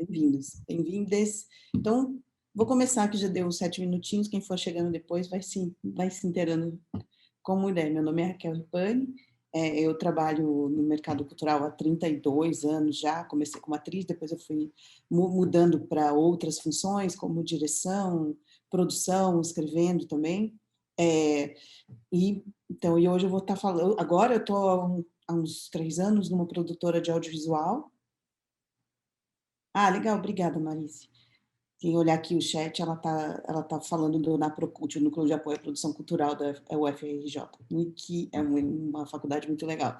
Bem-vindos, bem-vindes. Então, vou começar, que já deu 7 minutinhos, quem for chegando depois vai se inteirando como ideia. Meu nome é Raquel Ripani, eu trabalho no mercado cultural há 32 anos já, comecei como atriz, depois eu fui mudando para outras funções, como direção, produção, escrevendo também. É, e hoje eu vou estar falando, agora eu estou há uns 3 anos numa produtora de audiovisual. Ah, legal, obrigada, Marice. Quem olhar aqui o chat, ela tá falando do NAPROCULT, o Núcleo de Apoio à Produção Cultural da UFRJ, que é uma faculdade muito legal.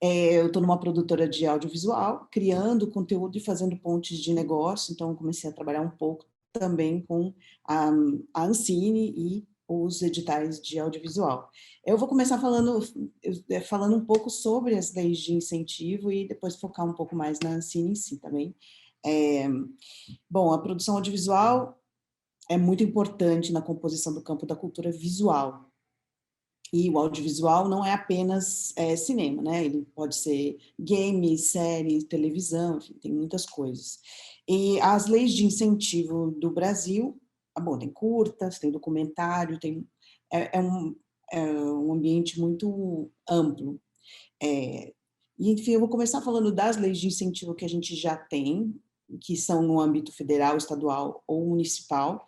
Eu estou numa produtora de audiovisual, criando conteúdo e fazendo pontes de negócio, então comecei a trabalhar um pouco também com a, a Ancine e os editais de audiovisual. Eu vou começar falando um pouco sobre as leis de incentivo e depois focar um pouco mais na Ancine em si também. É, Bom, a produção audiovisual é muito importante na composição do campo da cultura visual. E o audiovisual não é apenas cinema, né? Ele pode ser game, série, televisão, enfim, tem muitas coisas. E as leis de incentivo do Brasil, bom, tem curtas, tem documentário, é um ambiente muito amplo. Enfim, eu vou começar falando das leis de incentivo que a gente já tem, que são no âmbito federal, estadual ou municipal.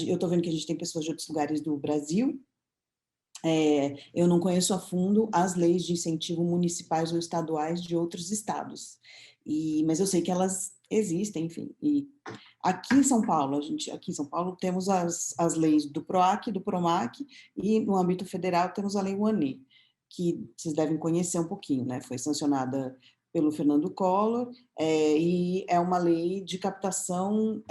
Eu estou vendo que a gente tem pessoas de outros lugares do Brasil. Eu não conheço a fundo as leis de incentivo municipais ou estaduais de outros estados, mas eu sei que elas existem, enfim. E aqui em São Paulo, temos as leis do PROAC, do PROMAC, e no âmbito federal temos a Lei Rouanet, que vocês devem conhecer um pouquinho, né? Foi sancionada pelo Fernando Collor, e é uma lei de captação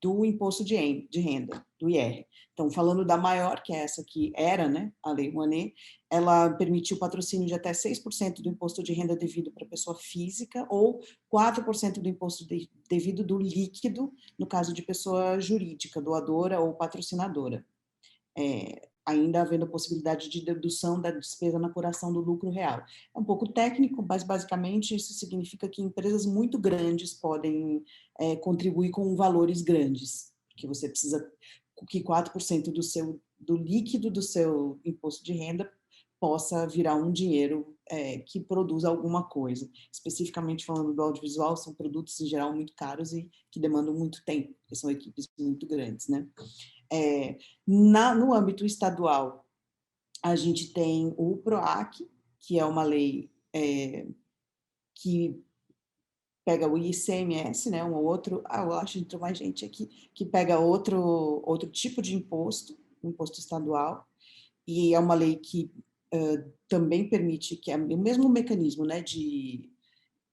do imposto de renda, do IR. Então, falando da maior, que é essa que era, né, a Lei Rouanet, ela permitiu o patrocínio de até 6% do imposto de renda devido para pessoa física ou 4% do imposto devido do líquido, no caso de pessoa jurídica, doadora ou patrocinadora. Ainda havendo a possibilidade de dedução da despesa na apuração do lucro real. É um pouco técnico, mas basicamente isso significa que empresas muito grandes podem contribuir com valores grandes, que você precisa que 4% do líquido do seu imposto de renda possa virar um dinheiro que produza alguma coisa. Especificamente falando do audiovisual, são produtos em geral muito caros e que demandam muito tempo, porque são equipes muito grandes, né? No âmbito estadual, a gente tem o PROAC, que é uma lei que pega o ICMS, né, eu acho que entrou mais gente aqui, que pega outro tipo de imposto estadual, e é uma lei que também permite, que é o mesmo mecanismo, né, de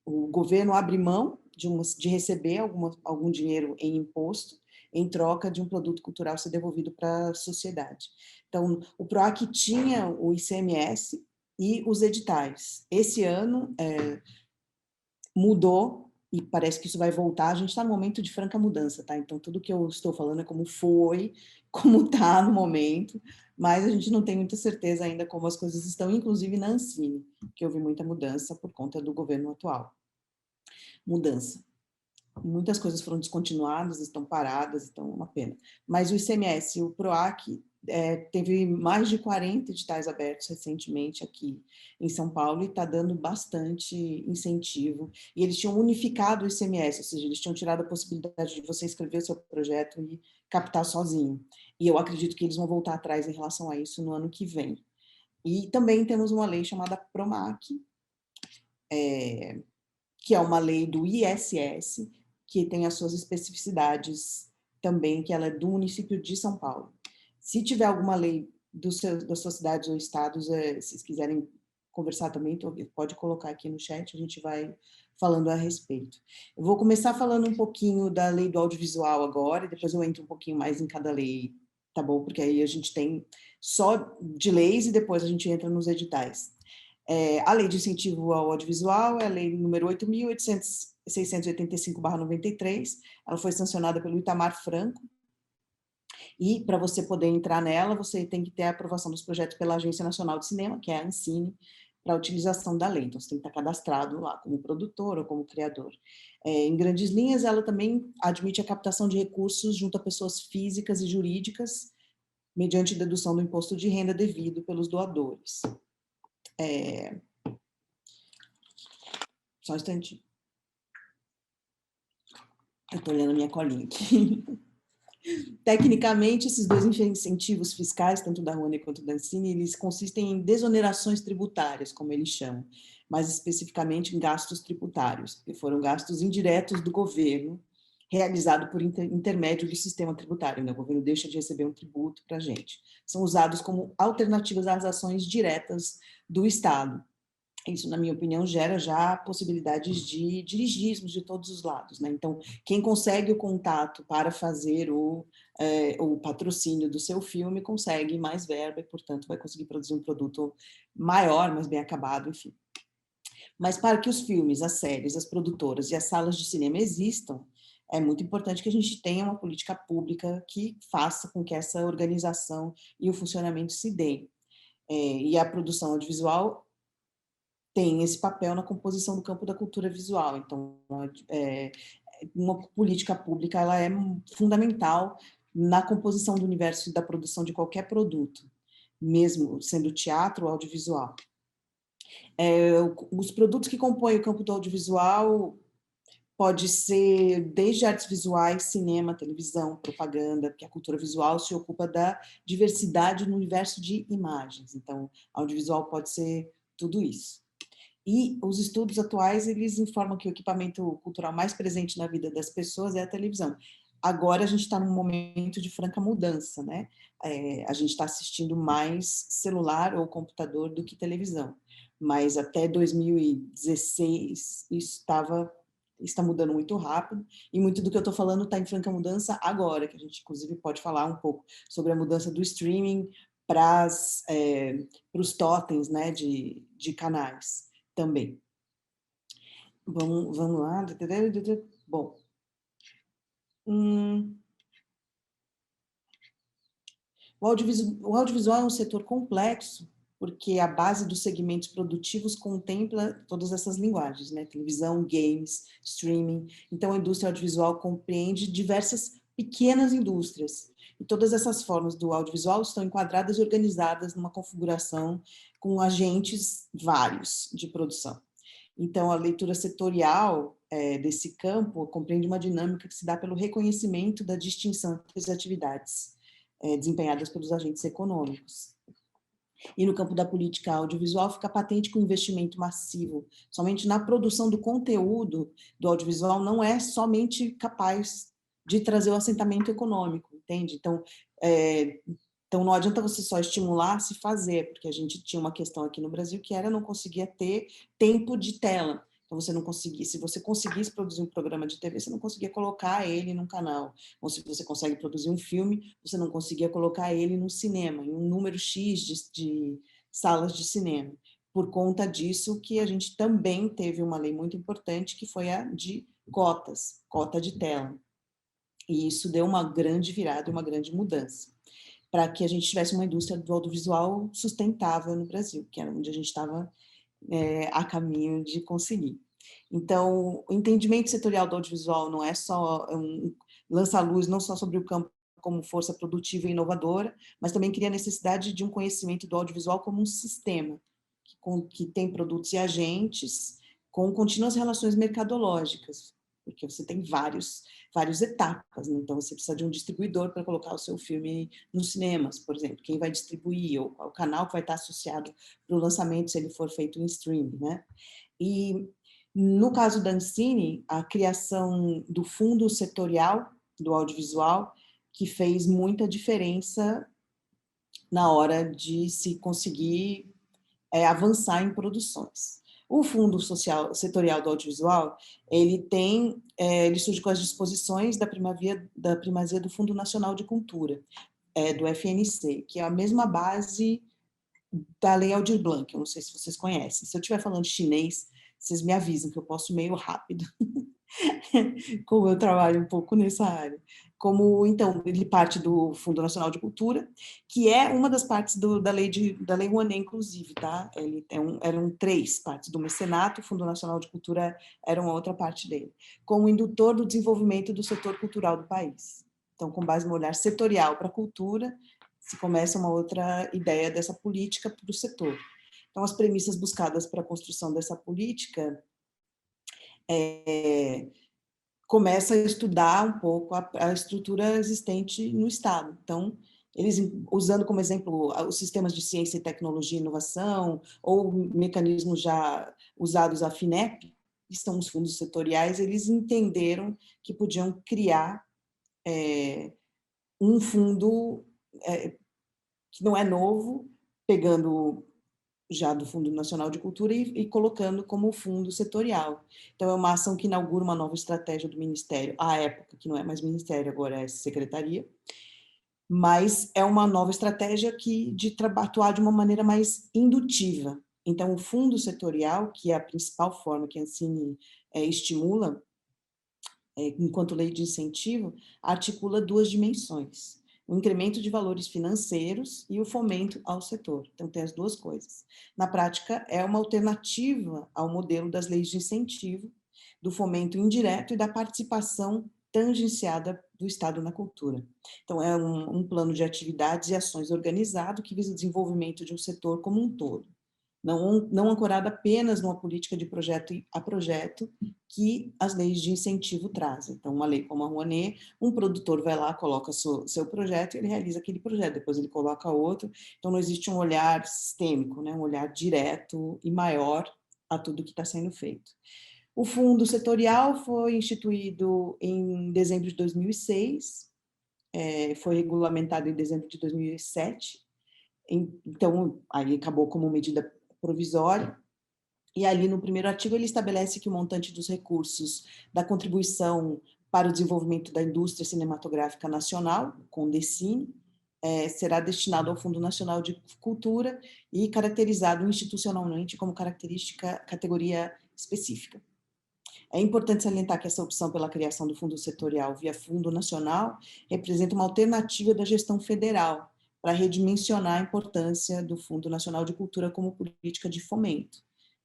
o governo abre mão de receber algum dinheiro em imposto, em troca de um produto cultural ser devolvido para a sociedade. Então, o PROAC tinha o ICMS e os editais. Esse ano mudou, e parece que isso vai voltar. A gente está num momento de franca mudança, tá? Então, tudo que eu estou falando é como foi, como está no momento, mas a gente não tem muita certeza ainda como as coisas estão, inclusive na Ancine, que houve muita mudança por conta do governo atual. Mudança. Muitas coisas foram descontinuadas, estão paradas, então é uma pena. Mas o ICMS e o PROAC teve mais de 40 editais abertos recentemente aqui em São Paulo e está dando bastante incentivo. E eles tinham unificado o ICMS, ou seja, eles tinham tirado a possibilidade de você escrever o seu projeto e captar sozinho. E eu acredito que eles vão voltar atrás em relação a isso no ano que vem. E também temos uma lei chamada PROMAC, que é uma lei do ISS, que tem as suas especificidades também, que ela é do município de São Paulo. Se tiver alguma lei das suas cidades ou estados, se vocês quiserem conversar também, pode colocar aqui no chat, a gente vai falando a respeito. Eu vou começar falando um pouquinho da lei do audiovisual agora, e depois eu entro um pouquinho mais em cada lei, tá bom? Porque aí a gente tem só de leis e depois a gente entra nos editais. A Lei de Incentivo ao Audiovisual é a Lei número 8.685/93, ela foi sancionada pelo Itamar Franco, e para você poder entrar nela, você tem que ter a aprovação dos projetos pela Agência Nacional de Cinema, que é a Ancine, para a utilização da lei. Então, você tem que estar cadastrado lá como produtor ou como criador. Em grandes linhas, ela também admite a captação de recursos junto a pessoas físicas e jurídicas, mediante dedução do imposto de renda devido pelos doadores. Só um instantinho. Eu estou olhando a minha colinha aqui. Tecnicamente, esses dois incentivos fiscais, tanto da Rouanet quanto da Ancine, eles consistem em desonerações tributárias, como eles chamam, mais especificamente em gastos tributários, que foram gastos indiretos do governo, realizado por intermédio do sistema tributário, né? O governo deixa de receber um tributo para a gente. São usados como alternativas às ações diretas do Estado. Isso, na minha opinião, gera já possibilidades de dirigismos de todos os lados, né? Então, quem consegue o contato para fazer o patrocínio do seu filme consegue mais verba e, portanto, vai conseguir produzir um produto maior, mais bem acabado, enfim. Mas para que os filmes, as séries, as produtoras e as salas de cinema existam, é muito importante que a gente tenha uma política pública que faça com que essa organização e o funcionamento se deem. E a produção audiovisual tem esse papel na composição do campo da cultura visual. Então, uma política pública ela é fundamental na composição do universo e da produção de qualquer produto, mesmo sendo teatro ou audiovisual. Os produtos que compõem o campo do audiovisual pode ser desde artes visuais, cinema, televisão, propaganda, porque a cultura visual se ocupa da diversidade no universo de imagens. Então, audiovisual pode ser tudo isso. E os estudos atuais, eles informam que o equipamento cultural mais presente na vida das pessoas é a televisão. Agora a gente está num momento de franca mudança, né? A gente está assistindo mais celular ou computador do que televisão. Mas até 2016 isso está mudando muito rápido, e muito do que eu estou falando está em franca mudança agora, que a gente inclusive pode falar um pouco sobre a mudança do streaming para os totens, né, de canais também. Vamos lá. Bom, o audiovisual é um setor complexo, porque a base dos segmentos produtivos contempla todas essas linguagens, né? Televisão, games, streaming. Então, a indústria audiovisual compreende diversas pequenas indústrias. E todas essas formas do audiovisual estão enquadradas e organizadas numa configuração com agentes vários de produção. Então, a leitura setorial desse campo compreende uma dinâmica que se dá pelo reconhecimento da distinção entre as atividades desempenhadas pelos agentes econômicos. E no campo da política audiovisual fica patente que o investimento massivo somente na produção do conteúdo do audiovisual não é somente capaz de trazer o assentamento econômico, entende? Então, não adianta você só estimular se fazer, porque a gente tinha uma questão aqui no Brasil que era não conseguia ter tempo de tela. Então, você não conseguia, se você conseguisse produzir um programa de TV, você não conseguia colocar ele num canal. Ou se você consegue produzir um filme, você não conseguia colocar ele no cinema, em um número X de salas de cinema. Por conta disso que a gente também teve uma lei muito importante, que foi a de cotas, cota de tela. E isso deu uma grande virada, uma grande mudança, para que a gente tivesse uma indústria do audiovisual sustentável no Brasil, que era onde a gente estava a caminho de conseguir. Então, o entendimento setorial do audiovisual não é só lança a luz não só sobre o campo como força produtiva e inovadora, mas também cria a necessidade de um conhecimento do audiovisual como um sistema, que tem produtos e agentes com contínuas relações mercadológicas, porque você tem várias etapas, né? Então você precisa de um distribuidor para colocar o seu filme nos cinemas, por exemplo, quem vai distribuir, ou o canal que vai estar associado para o lançamento, se ele for feito em streaming, né? E no caso da Ancine, a criação do fundo setorial do audiovisual, que fez muita diferença na hora de se conseguir avançar em produções. O Fundo Social Setorial do Audiovisual, ele surge com as disposições da primazia do Fundo Nacional de Cultura, do FNC, que é a mesma base da Lei Aldir Blanc. Eu não sei se vocês conhecem. Se eu estiver falando chinês, vocês me avisam, que eu posso meio rápido. como eu trabalho um pouco nessa área. Como, então, ele parte do Fundo Nacional de Cultura, que é uma das partes da Lei Rouanet, inclusive, tá? Eram 3 partes do mecenato, o Fundo Nacional de Cultura era uma outra parte dele, como indutor do desenvolvimento do setor cultural do país. Então, com base no olhar setorial para a cultura, se começa uma outra ideia dessa política para o setor. Então, as premissas buscadas para a construção dessa política começa a estudar um pouco a estrutura existente no Estado. Então, eles, usando como exemplo os sistemas de ciência e tecnologia e inovação, ou mecanismos já usados a FINEP, que são os fundos setoriais, eles entenderam que podiam criar um fundo que não é novo, pegando já do Fundo Nacional de Cultura e colocando como fundo setorial. Então, é uma ação que inaugura uma nova estratégia do Ministério, à época, que não é mais Ministério, agora é Secretaria, mas é uma nova estratégia de atuar de uma maneira mais indutiva. Então, o fundo setorial, que é a principal forma que a Ancine estimula, enquanto lei de incentivo, articula 2 dimensões: o incremento de valores financeiros e o fomento ao setor. Então, tem as 2 coisas. Na prática, é uma alternativa ao modelo das leis de incentivo, do fomento indireto e da participação tangenciada do Estado na cultura. Então, é um plano de atividades e ações organizado que visa o desenvolvimento de um setor como um todo, não ancorada apenas numa política de projeto a projeto que as leis de incentivo trazem. Então, uma lei como a Rouanet, um produtor vai lá, coloca seu projeto e ele realiza aquele projeto, depois ele coloca outro. Então, não existe um olhar sistêmico, né? Um olhar direto e maior a tudo que está sendo feito. O fundo setorial foi instituído em dezembro de 2006, foi regulamentado em dezembro de 2007, então, aí acabou como medida provisória, e ali no primeiro artigo ele estabelece que o montante dos recursos da contribuição para o desenvolvimento da indústria cinematográfica nacional, CONDECINE, será destinado ao Fundo Nacional de Cultura e caracterizado institucionalmente como categoria específica. É importante salientar que essa opção pela criação do fundo setorial via Fundo Nacional representa uma alternativa da gestão federal para redimensionar a importância do Fundo Nacional de Cultura como política de fomento,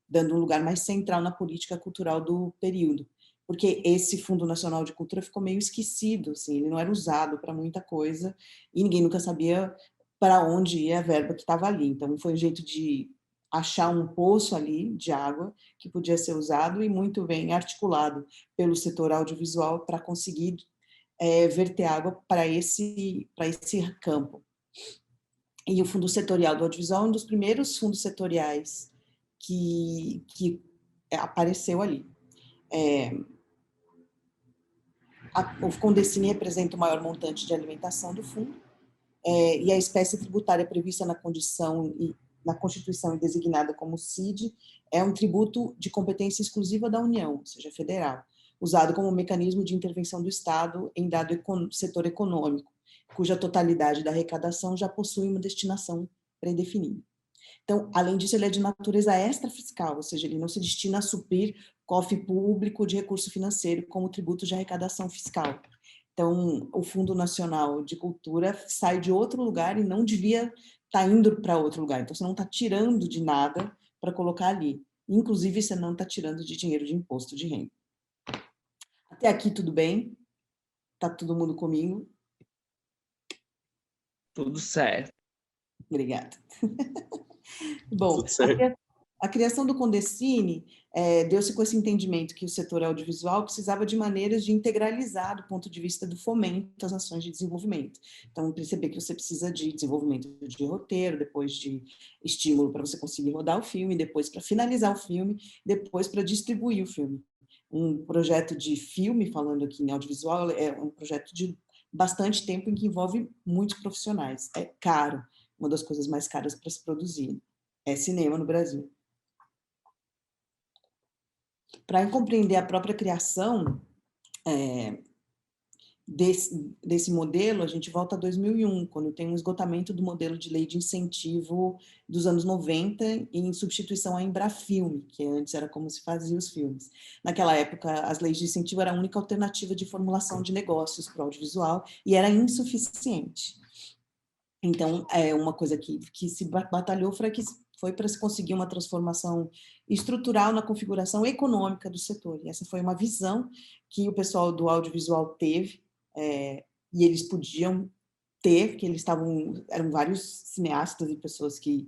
dando um lugar mais central na política cultural do período, porque esse Fundo Nacional de Cultura ficou meio esquecido, assim, ele não era usado para muita coisa e ninguém nunca sabia para onde ia a verba que estava ali. Então, foi um jeito de achar um poço ali de água que podia ser usado e muito bem articulado pelo setor audiovisual para conseguir verter água para esse campo. E o Fundo Setorial do Audiovisual é um dos primeiros fundos setoriais que apareceu ali. O CONDECINE representa o maior montante de alimentação do fundo, e a espécie tributária prevista na Constituição e designada como CID é um tributo de competência exclusiva da União, ou seja, federal, usado como mecanismo de intervenção do Estado em dado setor econômico, cuja totalidade da arrecadação já possui uma destinação predefinida. Então, além disso, ele é de natureza extrafiscal, ou seja, ele não se destina a suprir cofre público de recurso financeiro como tributo de arrecadação fiscal. Então, o Fundo Nacional de Cultura sai de outro lugar e não devia estar indo para outro lugar. Então, você não está tirando de nada para colocar ali. Inclusive, você não está tirando de dinheiro de imposto de renda. Até aqui, tudo bem? Está todo mundo comigo? Tudo certo. Obrigada. Bom, Tudo certo. a criação do CONDECINE deu-se com esse entendimento que o setor audiovisual precisava de maneiras de integralizar do ponto de vista do fomento das ações de desenvolvimento. Então, perceber que você precisa de desenvolvimento de roteiro, depois de estímulo para você conseguir rodar o filme, depois para finalizar o filme, depois para distribuir o filme. Um projeto de filme, falando aqui em audiovisual, é um projeto de bastante tempo em que envolve muitos profissionais. É caro, uma das coisas mais caras para se produzir. É cinema no Brasil. Para compreender a própria criação desse modelo, a gente volta a 2001, quando tem um esgotamento do modelo de lei de incentivo dos anos 90, em substituição à Embrafilme, que antes era como se fazia os filmes. Naquela época, as leis de incentivo eram a única alternativa de formulação de negócios para o audiovisual e era insuficiente. Então, uma coisa que se batalhou foi para se conseguir uma transformação estrutural na configuração econômica do setor. E essa foi uma visão que o pessoal do audiovisual teve, e eles podiam ter, que eram vários cineastas e pessoas que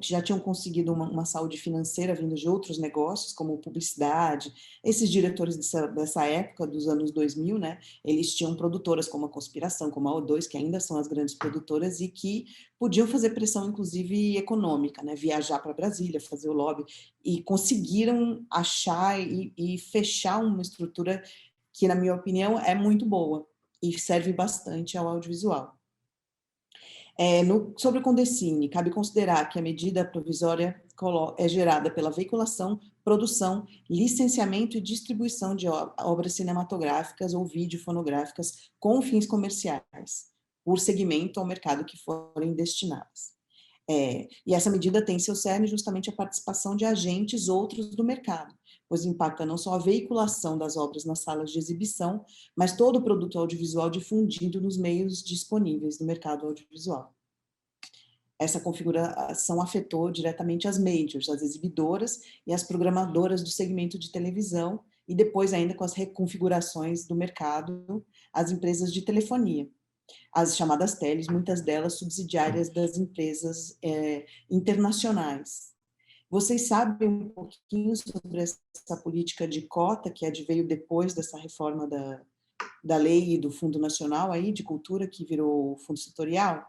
já tinham conseguido uma saúde financeira vindo de outros negócios, como publicidade. Esses diretores dessa época, dos anos 2000, né, eles tinham produtoras como a Conspiração, como a O2, que ainda são as grandes produtoras e que podiam fazer pressão, inclusive, econômica, né, viajar para Brasília, fazer o lobby, e conseguiram achar e fechar uma estrutura que, na minha opinião, é muito boa e serve bastante ao audiovisual. Sobre o Condecine, cabe considerar que a medida provisória é gerada pela veiculação, produção, licenciamento e distribuição de obras cinematográficas ou videofonográficas com fins comerciais, por segmento ao mercado que forem destinadas. E essa medida tem seu cerne justamente a participação de agentes outros do mercado, pois impacta não só a veiculação das obras nas salas de exibição, mas todo o produto audiovisual difundido nos meios disponíveis do mercado audiovisual. Essa configuração afetou diretamente as majors, as exibidoras e as programadoras do segmento de televisão, e depois ainda com as reconfigurações do mercado, as empresas de telefonia, as chamadas teles, muitas delas subsidiárias das empresas internacionais. Vocês sabem um pouquinho sobre essa política de cota que veio depois dessa reforma da lei e do Fundo Nacional aí, de Cultura, que virou Fundo Setorial?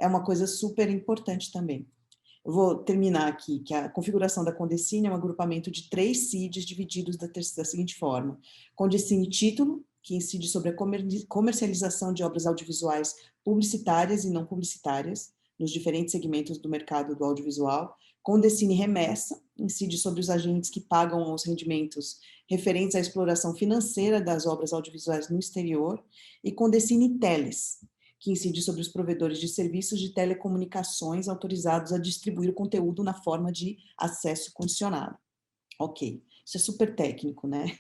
É uma coisa super importante também. Eu vou terminar aqui, que a configuração da Condecine é um agrupamento de 3 CIDs divididos da seguinte forma: Condecine Título, que incide sobre a comercialização de obras audiovisuais publicitárias e não publicitárias, nos diferentes segmentos do mercado do audiovisual. Condecine Remessa, incide sobre os agentes que pagam os rendimentos referentes à exploração financeira das obras audiovisuais no exterior. E Condecine Teles, que incide sobre os provedores de serviços de telecomunicações autorizados a distribuir o conteúdo na forma de acesso condicionado. Ok, isso é super técnico, né?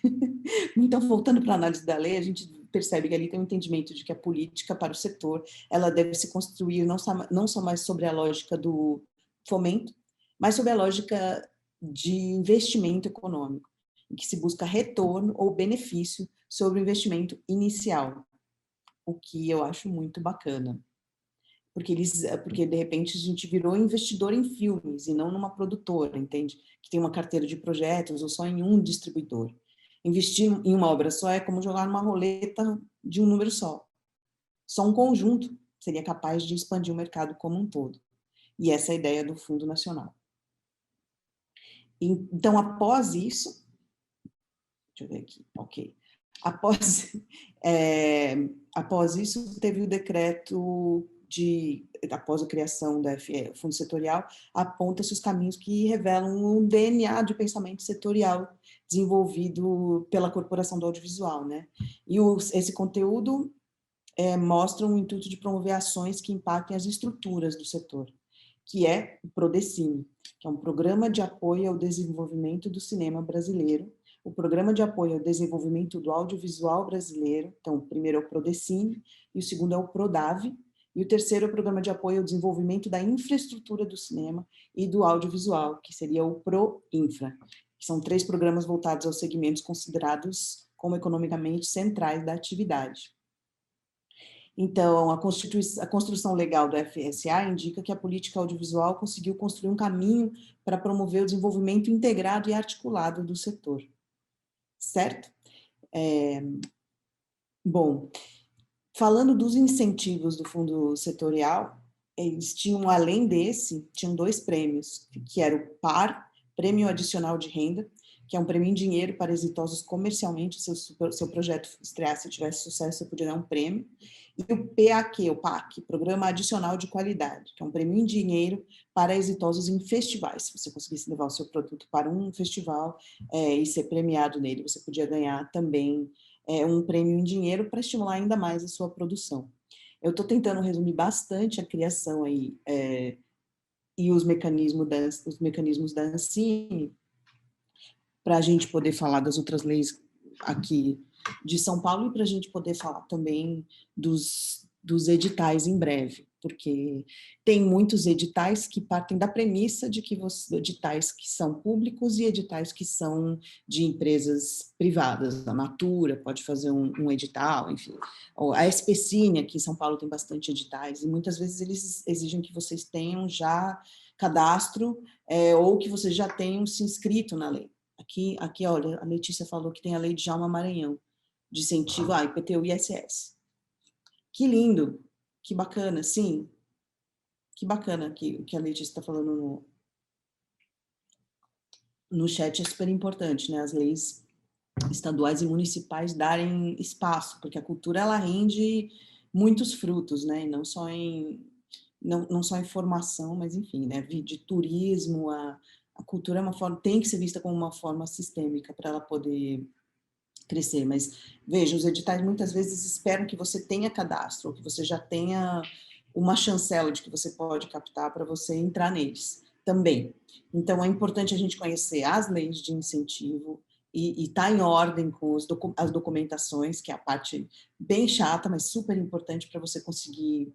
Então, voltando para a análise da lei, a gente percebe que ali tem um entendimento de que a política para o setor, ela deve se construir não só mais sobre a lógica do fomento, mas sobre a lógica de investimento econômico, em que se busca retorno ou benefício sobre o investimento inicial, o que eu acho muito bacana. Porque de repente a gente virou investidor em filmes e não numa produtora, entende? Que tem uma carteira de projetos ou só em um distribuidor. Investir em uma obra só é como jogar numa roleta de um número só. Só um conjunto seria capaz de expandir o mercado como um todo. E essa é a ideia do Fundo Nacional. Então, após isso, deixa eu ver aqui, ok. Após isso, teve o decreto após a criação da Fundo Setorial, aponta-se os caminhos que revelam um DNA de pensamento setorial desenvolvido pela Corporação do Audiovisual, né? E esse conteúdo mostra um intuito de promover ações que impactem as estruturas do setor, que é o Prodecine, que é um programa de apoio ao desenvolvimento do cinema brasileiro, o Programa de Apoio ao Desenvolvimento do Audiovisual Brasileiro. Então, o primeiro é o Prodecine, e o segundo é o Prodave, e o terceiro é o Programa de Apoio ao Desenvolvimento da Infraestrutura do Cinema e do Audiovisual, que seria o PROINFRA, que são 3 programas voltados aos segmentos considerados como economicamente centrais da atividade. Então, a construção legal do FSA indica que a política audiovisual conseguiu construir um caminho para promover o desenvolvimento integrado e articulado do setor. Certo? Bom, falando dos incentivos do Fundo Setorial, eles tinham, além desse, tinham 2 prêmios, que era o PAR, Prêmio Adicional de Renda, que é um prêmio em dinheiro para exitosos comercialmente, se o seu projeto estreasse e tivesse sucesso, você podia dar um prêmio, e o PAC, Programa Adicional de Qualidade, que é um prêmio em dinheiro para exitosos em festivais. Se você conseguisse levar o seu produto para um festival e ser premiado nele, você podia ganhar também um prêmio em dinheiro para estimular ainda mais a sua produção. Eu estou tentando resumir bastante a criação aí, e os mecanismos da Ancine, para a gente poder falar das outras leis aqui de São Paulo e para a gente poder falar também dos editais em breve, porque tem muitos editais que partem da premissa de que editais que são públicos e editais que são de empresas privadas. A Natura pode fazer um edital, enfim. A SPCine aqui em São Paulo tem bastante editais e muitas vezes eles exigem que vocês tenham já cadastro ou que vocês já tenham se inscrito na lei. Aqui, olha, a Letícia falou que tem a lei de Djalma Maranhão, de incentivo a IPTU e ISS. Que lindo, que bacana, sim. Que bacana que a Letícia está falando no chat, é super importante, né? As leis estaduais e municipais darem espaço, porque a cultura, ela rende muitos frutos, né? E não só em formação, mas enfim, né? De turismo, a cultura é uma forma, tem que ser vista como uma forma sistêmica para ela poder crescer, mas veja, os editais muitas vezes esperam que você tenha cadastro, ou que você já tenha uma chancela de que você pode captar para você entrar neles também. Então, é importante a gente conhecer as leis de incentivo e estar em ordem com as documentações, que é a parte bem chata, mas super importante para você conseguir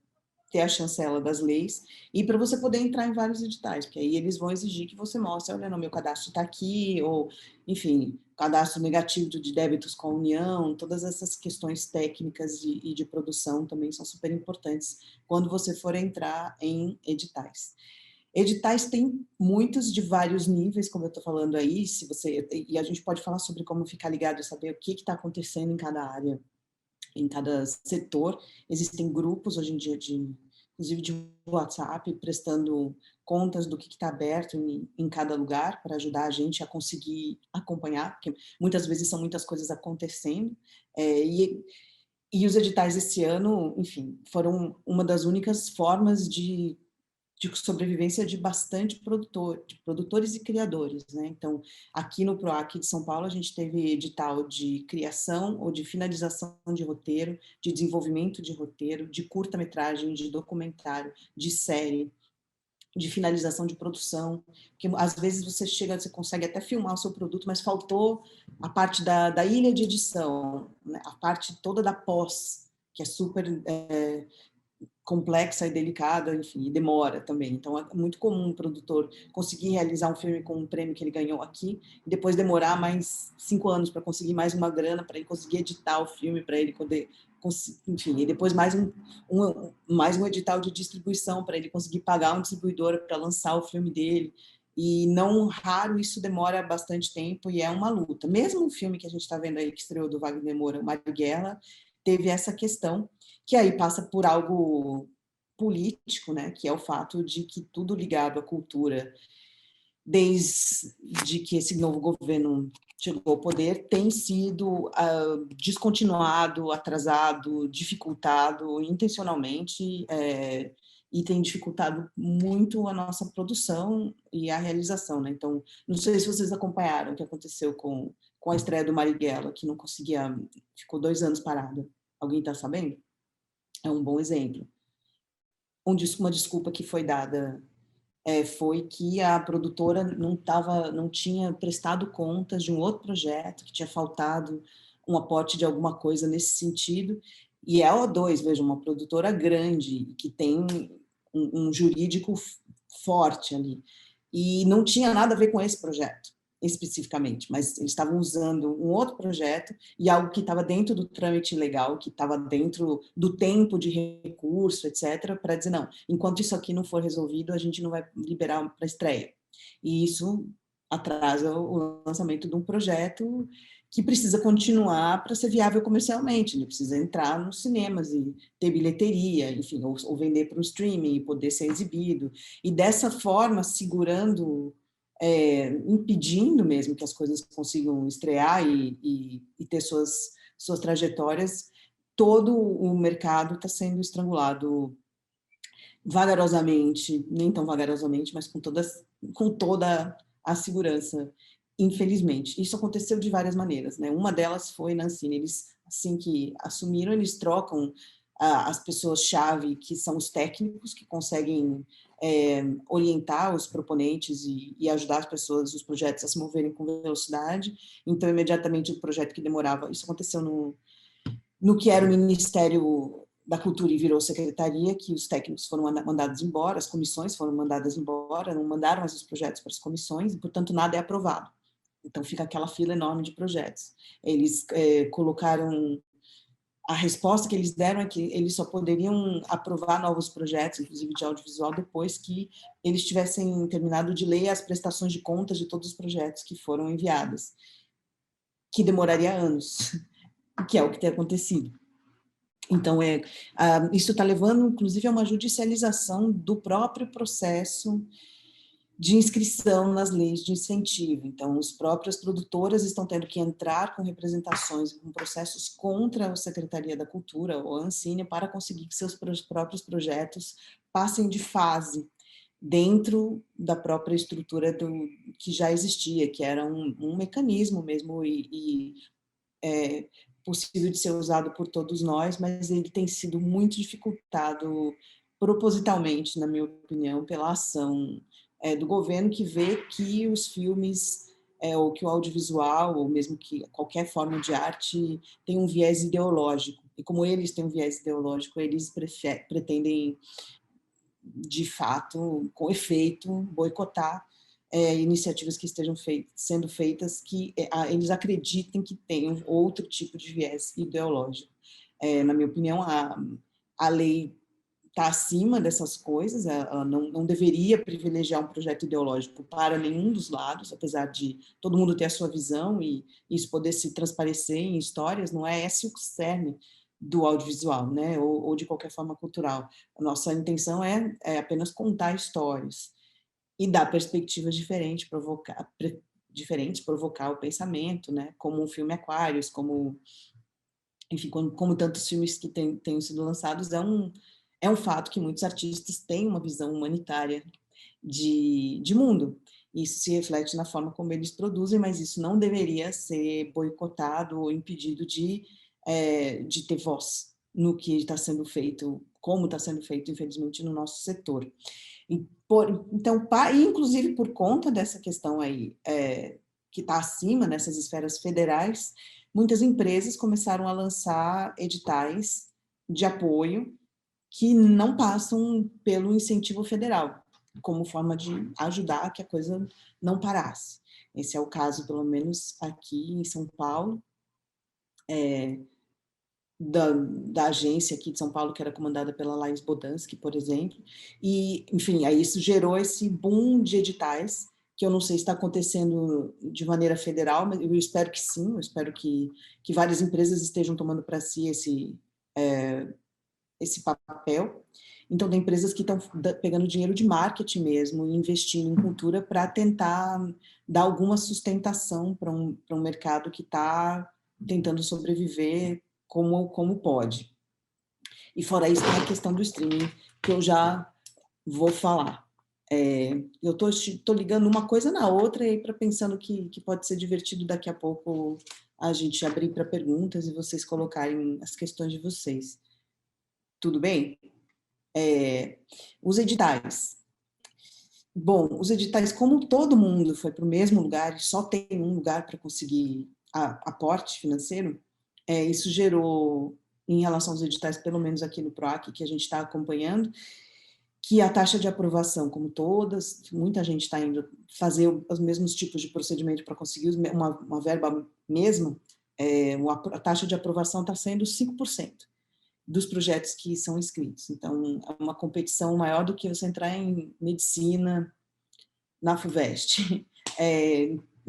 ter a chancela das leis e para você poder entrar em vários editais, porque aí eles vão exigir que você mostre, olha, não, meu cadastro está aqui, ou, enfim, cadastro negativo de débitos com a União, todas essas questões técnicas e de produção também são super importantes quando você for entrar em editais. Editais tem muitos de vários níveis, como eu estou falando aí, e a gente pode falar sobre como ficar ligado e saber o que está acontecendo em cada área, em cada setor. Existem grupos hoje em dia inclusive de WhatsApp, prestando contas do que está aberto em cada lugar para ajudar a gente a conseguir acompanhar, porque muitas vezes são muitas coisas acontecendo, e os editais esse ano, enfim, foram uma das únicas formas de sobrevivência de bastante de produtores e criadores, né? Então, aqui no PROAC de São Paulo, a gente teve edital de criação ou de finalização de roteiro, de desenvolvimento de roteiro, de curta-metragem, de documentário, de série, de finalização de produção, que às vezes você consegue até filmar o seu produto, mas faltou a parte da ilha de edição, né? A parte toda da pós, que é super complexa e delicada, enfim, e demora também. Então, é muito comum um produtor conseguir realizar um filme com um prêmio que ele ganhou aqui, e depois demorar mais 5 anos para conseguir mais uma grana, para ele conseguir editar o filme, para ele poder, enfim, e depois mais um edital de distribuição, para ele conseguir pagar um distribuidor para lançar o filme dele. E não raro isso demora bastante tempo e é uma luta. Mesmo o filme que a gente está vendo aí, que estreou do Wagner Moura, o Marighella, teve essa questão, que aí passa por algo político, né, que é o fato de que tudo ligado à cultura, desde que esse novo governo chegou ao poder, tem sido descontinuado, atrasado, dificultado intencionalmente, e tem dificultado muito a nossa produção e a realização, né? Então, não sei se vocês acompanharam o que aconteceu com a estreia do Marighella, que não conseguia, ficou 2 anos parado. Alguém está sabendo? É um bom exemplo. Uma desculpa que foi dada foi que a produtora não tinha prestado contas de um outro projeto, que tinha faltado um aporte de alguma coisa nesse sentido, e é a O2, veja, uma produtora grande, que tem um jurídico forte ali, e não tinha nada a ver com esse projeto, especificamente, mas eles estavam usando um outro projeto e algo que estava dentro do trâmite legal, que estava dentro do tempo de recurso, etc., para dizer, não, enquanto isso aqui não for resolvido, a gente não vai liberar para estreia. E isso atrasa o lançamento de um projeto que precisa continuar para ser viável comercialmente, ele precisa entrar nos cinemas e ter bilheteria, enfim, ou vender para um streaming e poder ser exibido. E dessa forma, segurando, impedindo mesmo que as coisas consigam estrear e ter suas trajetórias, todo o mercado está sendo estrangulado vagarosamente, nem tão vagarosamente, mas com toda a segurança infelizmente. Isso aconteceu de várias maneiras, né? Uma delas foi na Ancine. Eles, assim que assumiram, eles trocam as pessoas-chave, que são os técnicos, que conseguem orientar os proponentes e ajudar as pessoas, os projetos a se moverem com velocidade. Então, imediatamente, o projeto que demorava... Isso aconteceu no que era o Ministério da Cultura e virou secretaria, que os técnicos foram mandados embora, as comissões foram mandadas embora, não mandaram mais os projetos para as comissões, e, portanto, nada é aprovado. Então, fica aquela fila enorme de projetos. Eles colocaram... A resposta que eles deram é que eles só poderiam aprovar novos projetos, inclusive de audiovisual, depois que eles tivessem terminado de ler as prestações de contas de todos os projetos que foram enviados, que demoraria anos, que é o que tem acontecido. Então, isso está levando, inclusive, a uma judicialização do próprio processo de inscrição nas leis de incentivo. Então, as próprias produtoras estão tendo que entrar com representações, com processos contra a Secretaria da Cultura, ou a Ancine, para conseguir que seus próprios projetos passem de fase dentro da própria estrutura que já existia, que era um mecanismo mesmo possível de ser usado por todos nós, mas ele tem sido muito dificultado propositalmente, na minha opinião, pela ação do governo, que vê que os filmes, ou que o audiovisual, ou mesmo que qualquer forma de arte, tem um viés ideológico. E como eles têm um viés ideológico, eles pretendem, de fato, com efeito, boicotar iniciativas que estejam sendo feitas, que eles acreditem que tenham outro tipo de viés ideológico. Na minha opinião, a lei está acima dessas coisas, ela não deveria privilegiar um projeto ideológico para nenhum dos lados, apesar de todo mundo ter a sua visão e isso poder se transparecer em histórias, não é esse o cerne do audiovisual, né, ou de qualquer forma cultural. A nossa intenção é apenas contar histórias e dar perspectivas diferentes, provocar o pensamento, né, como o filme Aquários, como, enfim, como tantos filmes que têm sido lançados, é um fato que muitos artistas têm uma visão humanitária de mundo. Isso se reflete na forma como eles produzem, mas isso não deveria ser boicotado ou impedido de ter voz no que está sendo feito, como está sendo feito, infelizmente, no nosso setor. Então, inclusive por conta dessa questão aí, que está acima nessas esferas federais, muitas empresas começaram a lançar editais de apoio que não passam pelo incentivo federal, como forma de ajudar a que a coisa não parasse. Esse é o caso, pelo menos aqui em São Paulo, da agência aqui de São Paulo, que era comandada pela Laís Bodansky, por exemplo, e, enfim, aí isso gerou esse boom de editais, que eu não sei se está acontecendo de maneira federal, mas eu espero que sim, eu espero que várias empresas estejam tomando para si esse papel. Então, tem empresas que estão pegando dinheiro de marketing mesmo e investindo em cultura para tentar dar alguma sustentação para um mercado que está tentando sobreviver como pode. E fora isso, tem a questão do streaming, que eu já vou falar. Eu estou ligando uma coisa na outra e pensando que pode ser divertido daqui a pouco a gente abrir para perguntas e vocês colocarem as questões de vocês. Tudo bem? Os editais. Bom, os editais, como todo mundo foi para o mesmo lugar e só tem um lugar para conseguir aporte financeiro, isso gerou, em relação aos editais, pelo menos aqui no PROAC, que a gente está acompanhando, que a taxa de aprovação, como todas, muita gente está indo fazer os mesmos tipos de procedimento para conseguir uma verba mesma, a taxa de aprovação está sendo 5% dos projetos que são inscritos. Então, é uma competição maior do que você entrar em medicina na FUVEST.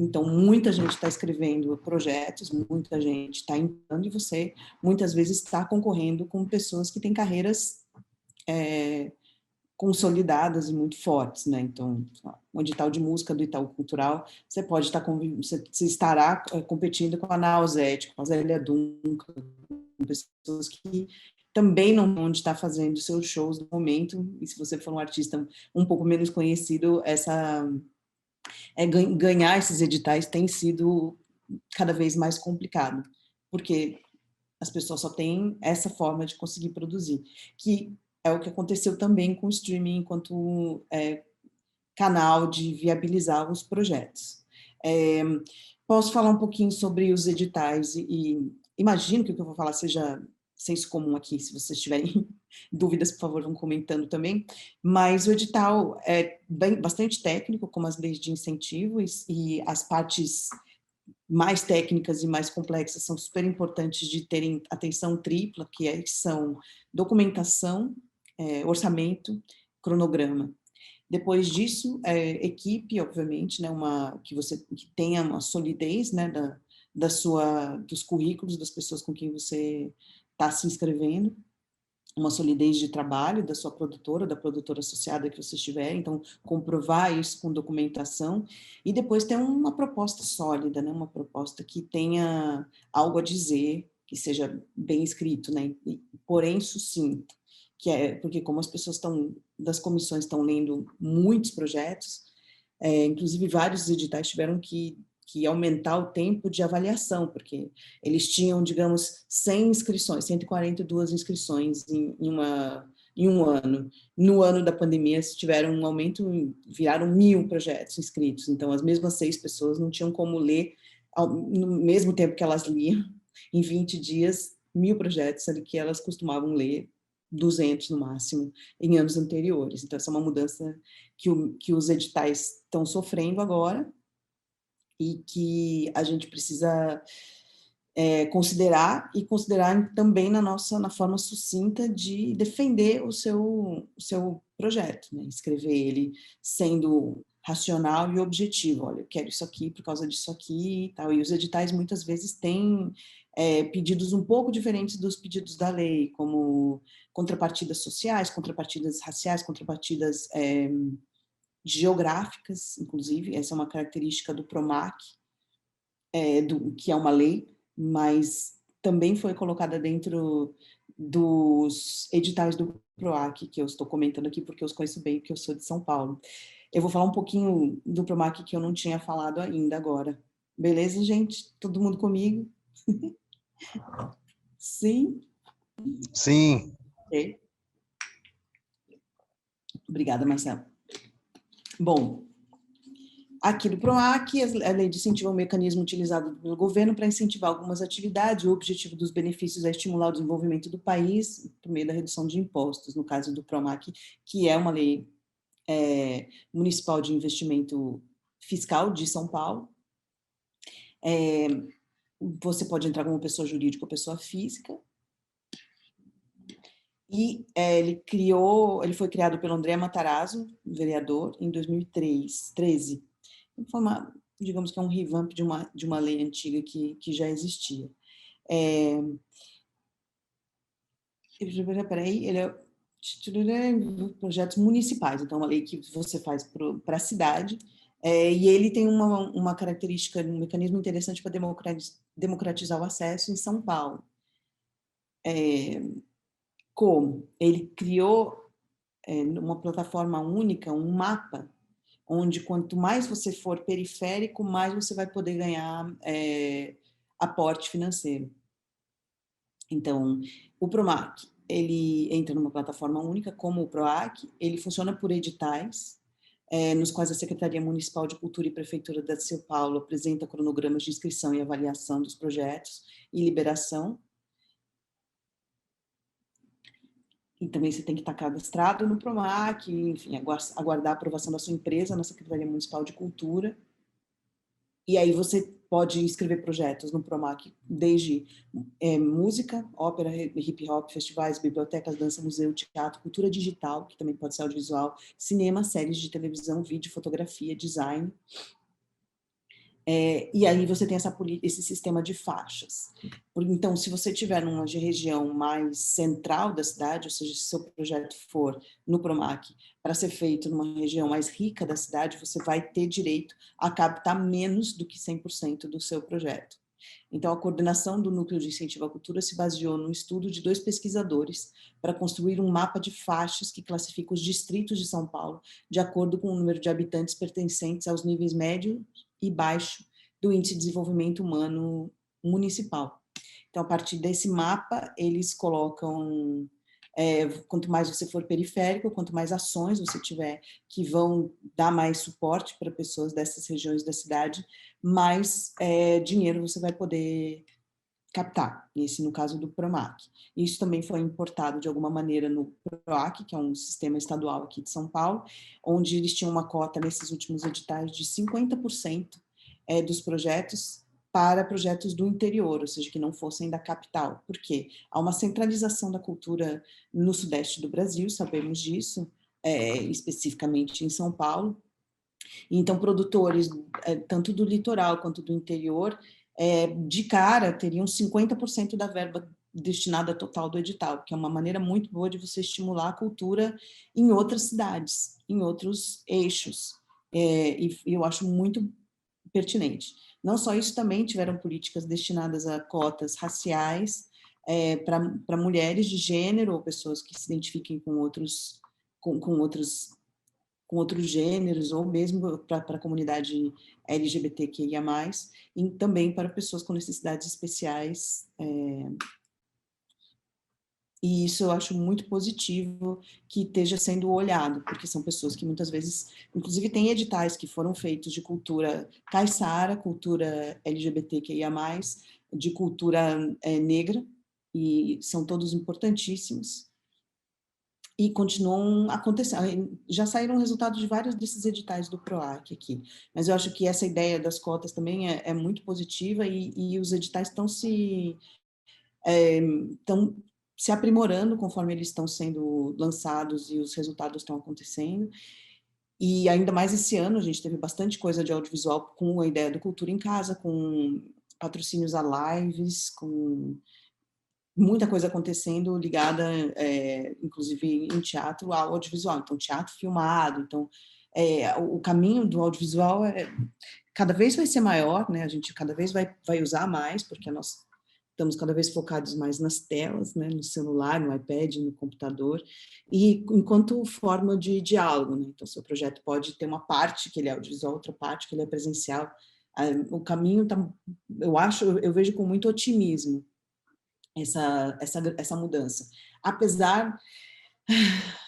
Então, muita gente está escrevendo projetos, muita gente está entrando, e você, muitas vezes, está concorrendo com pessoas que têm carreiras consolidadas e muito fortes, né? Então, um edital de música do Itaú Cultural, você pode estar você estará competindo com a Nausete, com a Zélia Duncan, com pessoas que também não vão estar fazendo seus shows no momento, e se você for um artista um pouco menos conhecido, ganhar esses editais tem sido cada vez mais complicado, porque as pessoas só têm essa forma de conseguir produzir, que é o que aconteceu também com o streaming enquanto canal de viabilizar os projetos. Posso falar um pouquinho sobre os editais e imagino que o que eu vou falar seja senso comum aqui, se vocês tiverem dúvidas, por favor, vão comentando também, mas o edital é bastante técnico, como as leis de incentivo e as partes mais técnicas e mais complexas são super importantes de terem atenção tripla, que são documentação, orçamento, cronograma. Depois disso, equipe, obviamente, né, que tenha uma solidez, né, dos currículos das pessoas com quem você está se inscrevendo, uma solidez de trabalho da sua produtora, da produtora associada que você estiver, então comprovar isso com documentação e depois ter uma proposta sólida, né, uma proposta que tenha algo a dizer, que seja bem escrito, né, porém sucinto, porque como as pessoas das comissões estão lendo muitos projetos, inclusive vários editais tiveram que aumentar o tempo de avaliação, porque eles tinham, digamos, 100 inscrições, 142 inscrições em um ano. No ano da pandemia, tiveram um aumento, viraram 1.000 projetos inscritos, então as mesmas 6 pessoas não tinham como ler, no mesmo tempo que elas liam, em 20 dias, 1.000 projetos, ali que elas costumavam ler 200 no máximo, em anos anteriores. Então, essa é uma mudança que os editais estão sofrendo agora, e que a gente precisa considerar também na forma sucinta de defender o seu projeto, né? Escrever ele sendo racional e objetivo. Olha, eu quero isso aqui por causa disso aqui e tal. E os editais muitas vezes têm pedidos um pouco diferentes dos pedidos da lei, como contrapartidas sociais, contrapartidas raciais, contrapartidas geográficas, inclusive. Essa é uma característica do PROMAC, que é uma lei, mas também foi colocada dentro dos editais do PROAC, que eu estou comentando aqui porque eu os conheço bem, porque eu sou de São Paulo. Eu vou falar um pouquinho do PROMAC que eu não tinha falado ainda agora. Beleza, gente? Todo mundo comigo? Sim? Sim. Ok. Obrigada, Marcelo. Bom, aqui do PROAC, a lei de incentivo é um mecanismo utilizado pelo governo para incentivar algumas atividades. O objetivo dos benefícios é estimular o desenvolvimento do país por meio da redução de impostos, no caso do PROMAC, que é uma lei municipal de investimento fiscal de São Paulo. Você pode entrar como pessoa jurídica ou pessoa física. E ele foi criado pelo André Matarazzo, vereador, em 2013. Foi digamos que é um revamp de uma lei antiga que já existia. Ele é projetos municipais, então é uma lei que você faz para a cidade, e ele tem uma característica, um mecanismo interessante para democratizar o acesso em São Paulo. Como? Ele criou numa plataforma única um mapa onde quanto mais você for periférico, mais você vai poder ganhar aporte financeiro. Então, o PROMAC, ele entra numa plataforma única, como o PROAC, ele funciona por editais, nos quais a Secretaria Municipal de Cultura e Prefeitura de São Paulo apresenta cronogramas de inscrição e avaliação dos projetos e liberação. E também você tem que estar cadastrado no PROMAC, enfim, aguardar a aprovação da sua empresa na Secretaria Municipal de Cultura. E aí você pode inscrever projetos no PROMAC, desde música, ópera, hip hop, festivais, bibliotecas, dança, museu, teatro, cultura digital, que também pode ser audiovisual, cinema, séries de televisão, vídeo, fotografia, design. E aí você tem esse sistema de faixas. Então, se você estiver numa região mais central da cidade, ou seja, se seu projeto for no PROMAC para ser feito numa região mais rica da cidade, você vai ter direito a captar menos do que 100% do seu projeto. Então, a coordenação do Núcleo de Incentivo à Cultura se baseou no estudo de 2 pesquisadores para construir um mapa de faixas que classifica os distritos de São Paulo de acordo com o número de habitantes pertencentes aos níveis médio e baixo do Índice de Desenvolvimento Humano Municipal. Então, a partir desse mapa, eles colocam, quanto mais você for periférico, quanto mais ações você tiver que vão dar mais suporte para pessoas dessas regiões da cidade, mais dinheiro você vai poder captar, esse no caso do PROMAC. Isso também foi importado de alguma maneira no PROAC, que é um sistema estadual aqui de São Paulo, onde eles tinham uma cota nesses últimos editais de 50% dos projetos para projetos do interior, ou seja, que não fossem da capital. Por quê? Há uma centralização da cultura no sudeste do Brasil, sabemos disso, especificamente em São Paulo. Então, produtores, tanto do litoral quanto do interior, de cara, teriam 50% da verba destinada total do edital, que é uma maneira muito boa de você estimular a cultura em outras cidades, em outros eixos. E eu acho muito pertinente. Não só isso, também tiveram políticas destinadas a cotas raciais para mulheres de gênero ou pessoas que se identifiquem com outros gêneros, ou mesmo para a comunidade LGBTQIA+, e também para pessoas com necessidades especiais. E isso eu acho muito positivo que esteja sendo olhado, porque são pessoas que muitas vezes, inclusive tem editais que foram feitos de cultura caiçara, cultura LGBTQIA+, de cultura negra, e são todos importantíssimos, e continuam acontecendo. Já saíram resultados de vários desses editais do PROAC aqui, mas eu acho que essa ideia das cotas também é muito positiva, e os editais estão se aprimorando conforme eles estão sendo lançados e os resultados estão acontecendo. E ainda mais esse ano, a gente teve bastante coisa de audiovisual com a ideia do Cultura em Casa, com patrocínios a lives, com muita coisa acontecendo ligada, inclusive em teatro, ao audiovisual. Então, teatro filmado. Então, o caminho do audiovisual cada vez vai ser maior, né? A gente cada vez vai usar mais, porque nós estamos cada vez focados mais nas telas, né? No celular, no iPad, no computador, e enquanto forma de diálogo, né? Então, seu projeto pode ter uma parte que ele é audiovisual, outra parte que ele é presencial. O caminho tá, eu vejo com muito otimismo essa mudança. Apesar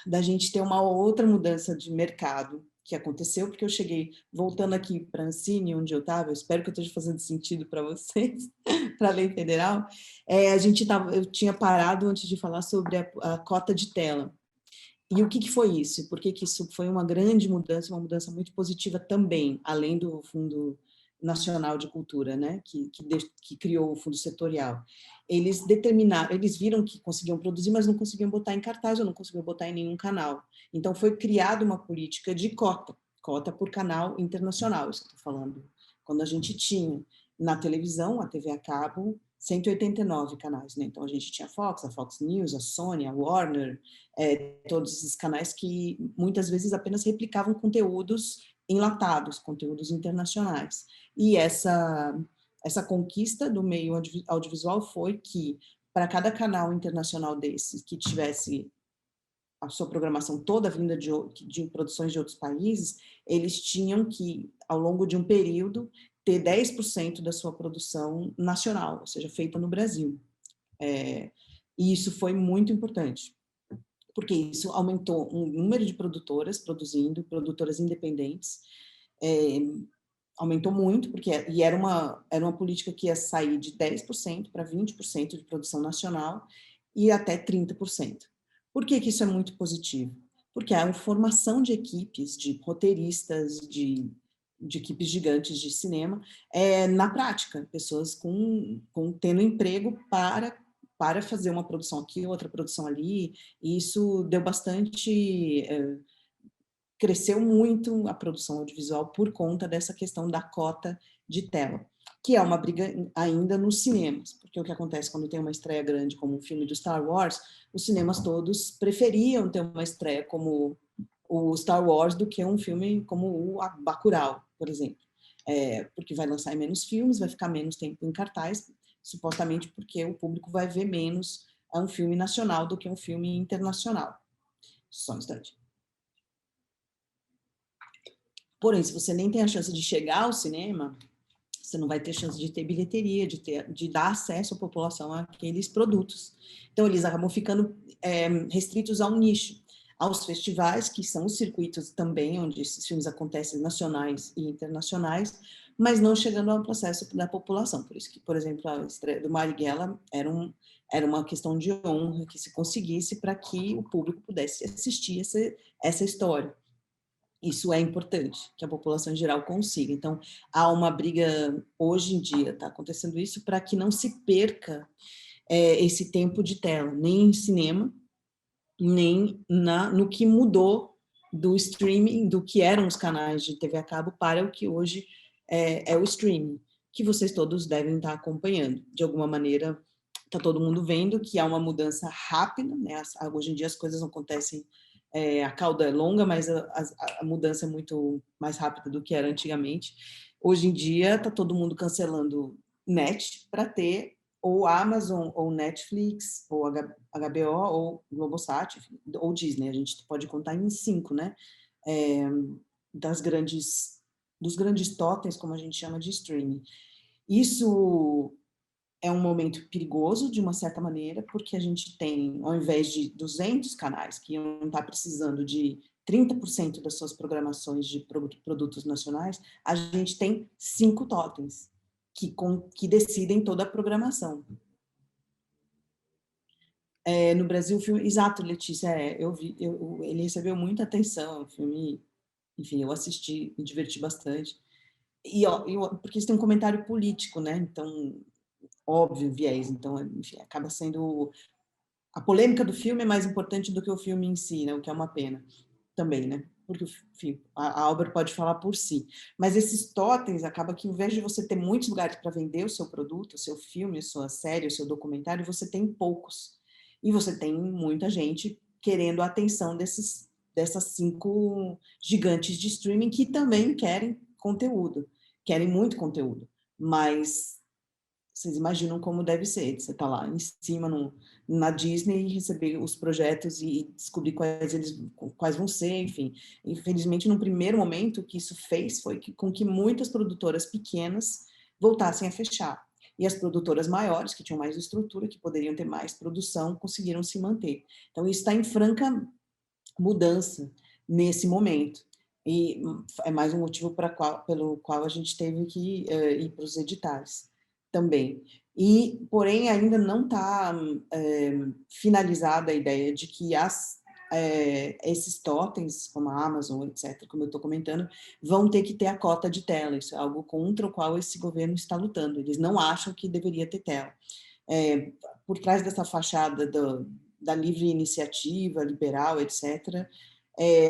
da gente ter uma outra mudança de mercado que aconteceu, porque eu cheguei, voltando aqui para a Ancine, onde eu estava, eu espero que eu esteja fazendo sentido para vocês, para a lei federal, eu tinha parado antes de falar sobre a cota de tela. E o que foi isso? Por que isso foi uma grande mudança, uma mudança muito positiva também, além do Fundo Nacional de Cultura, né, que criou o Fundo Setorial. Eles viram que conseguiam produzir, mas não conseguiam botar em cartaz, ou não conseguiam botar em nenhum canal. Então, foi criada uma política de cota por canal internacional, isso que eu estou falando. Quando a gente tinha na televisão, a TV a cabo, 189 canais, né? Então, a gente tinha a Fox News, a Sony, a Warner, todos esses canais que muitas vezes apenas replicavam conteúdos enlatados, conteúdos internacionais. E essa conquista do meio audiovisual foi que, para cada canal internacional desses que tivesse a sua programação toda vinda de produções de outros países, eles tinham que, ao longo de um período, ter 10% da sua produção nacional, ou seja, feita no Brasil. E isso foi muito importante, porque isso aumentou o número de produtoras produzindo, produtoras independentes, aumentou muito, e era uma política que ia sair de 10% para 20% de produção nacional e até 30%. Por que isso é muito positivo? Porque há uma formação de equipes, de roteiristas, de equipes gigantes de cinema, na prática, pessoas tendo emprego para fazer uma produção aqui, outra produção ali, e isso deu bastante... cresceu muito a produção audiovisual por conta dessa questão da cota de tela, que é uma briga ainda nos cinemas, porque o que acontece quando tem uma estreia grande como o filme do Star Wars, os cinemas todos preferiam ter uma estreia como o Star Wars do que um filme como o Bacurau, por exemplo. porque vai lançar em menos filmes, vai ficar menos tempo em cartaz, supostamente porque o público vai ver menos um filme nacional do que um filme internacional. Só um instante. Porém, se você nem tem a chance de chegar ao cinema, você não vai ter chance de ter bilheteria, de dar acesso à população àqueles produtos. Então, eles acabam ficando restritos a um nicho, aos festivais, que são os circuitos também, onde esses filmes acontecem nacionais e internacionais, mas não chegando ao processo da população. Por isso que, por exemplo, a estreia do Marighella era uma questão de honra que se conseguisse para que o público pudesse assistir essa história. Isso é importante, que a população em geral consiga. Então, há uma briga, hoje em dia, está acontecendo isso, para que não se perca esse tempo de tela, nem em cinema, nem no que mudou do streaming, do que eram os canais de TV a cabo para o que hoje é o streaming, que vocês todos devem estar acompanhando. De alguma maneira, está todo mundo vendo que há uma mudança rápida, né? Hoje em dia as coisas acontecem, a cauda é longa, mas a mudança é muito mais rápida do que era antigamente. Hoje em dia está todo mundo cancelando net para ter ou Amazon, ou Netflix, ou HBO, ou Globosat, ou Disney. A gente pode contar em 5, né? Dos grandes totens, como a gente chama de streaming. Isso é um momento perigoso, de uma certa maneira, porque a gente tem, ao invés de 200 canais que iam estar precisando de 30% das suas programações de produtos nacionais, a gente tem 5 totens que decidem toda a programação. No Brasil, o filme... Exato, Letícia, eu vi, ele recebeu muita atenção, o filme, enfim, eu assisti, me diverti bastante. Porque isso tem um comentário político, né? Então, óbvio, viés. Então, enfim, acaba sendo... A polêmica do filme é mais importante do que o filme em si, né? O que é uma pena também, né? Porque, enfim, a obra pode falar por si. Mas esses totens, acaba que, em vez de você ter muitos lugares para vender o seu produto, o seu filme, a sua série, o seu documentário, você tem poucos. E você tem muita gente querendo a atenção dessas 5 gigantes de streaming que também querem conteúdo, querem muito conteúdo. Mas vocês imaginam como deve ser, você tá lá em cima na Disney e receber os projetos e descobrir quais vão ser, enfim. Infelizmente, no primeiro momento, o que isso fez foi com que muitas produtoras pequenas voltassem a fechar. E as produtoras maiores, que tinham mais estrutura, que poderiam ter mais produção, conseguiram se manter. Então, isso está em franca mudança nesse momento. E é mais um motivo pelo qual a gente teve que ir para os editais também. Porém, ainda não está finalizada a ideia de que esses totens, como a Amazon, etc., como eu estou comentando, vão ter que ter a cota de tela. Isso é algo contra o qual esse governo está lutando. Eles não acham que deveria ter tela. Por trás dessa fachada da livre iniciativa, liberal, etc.,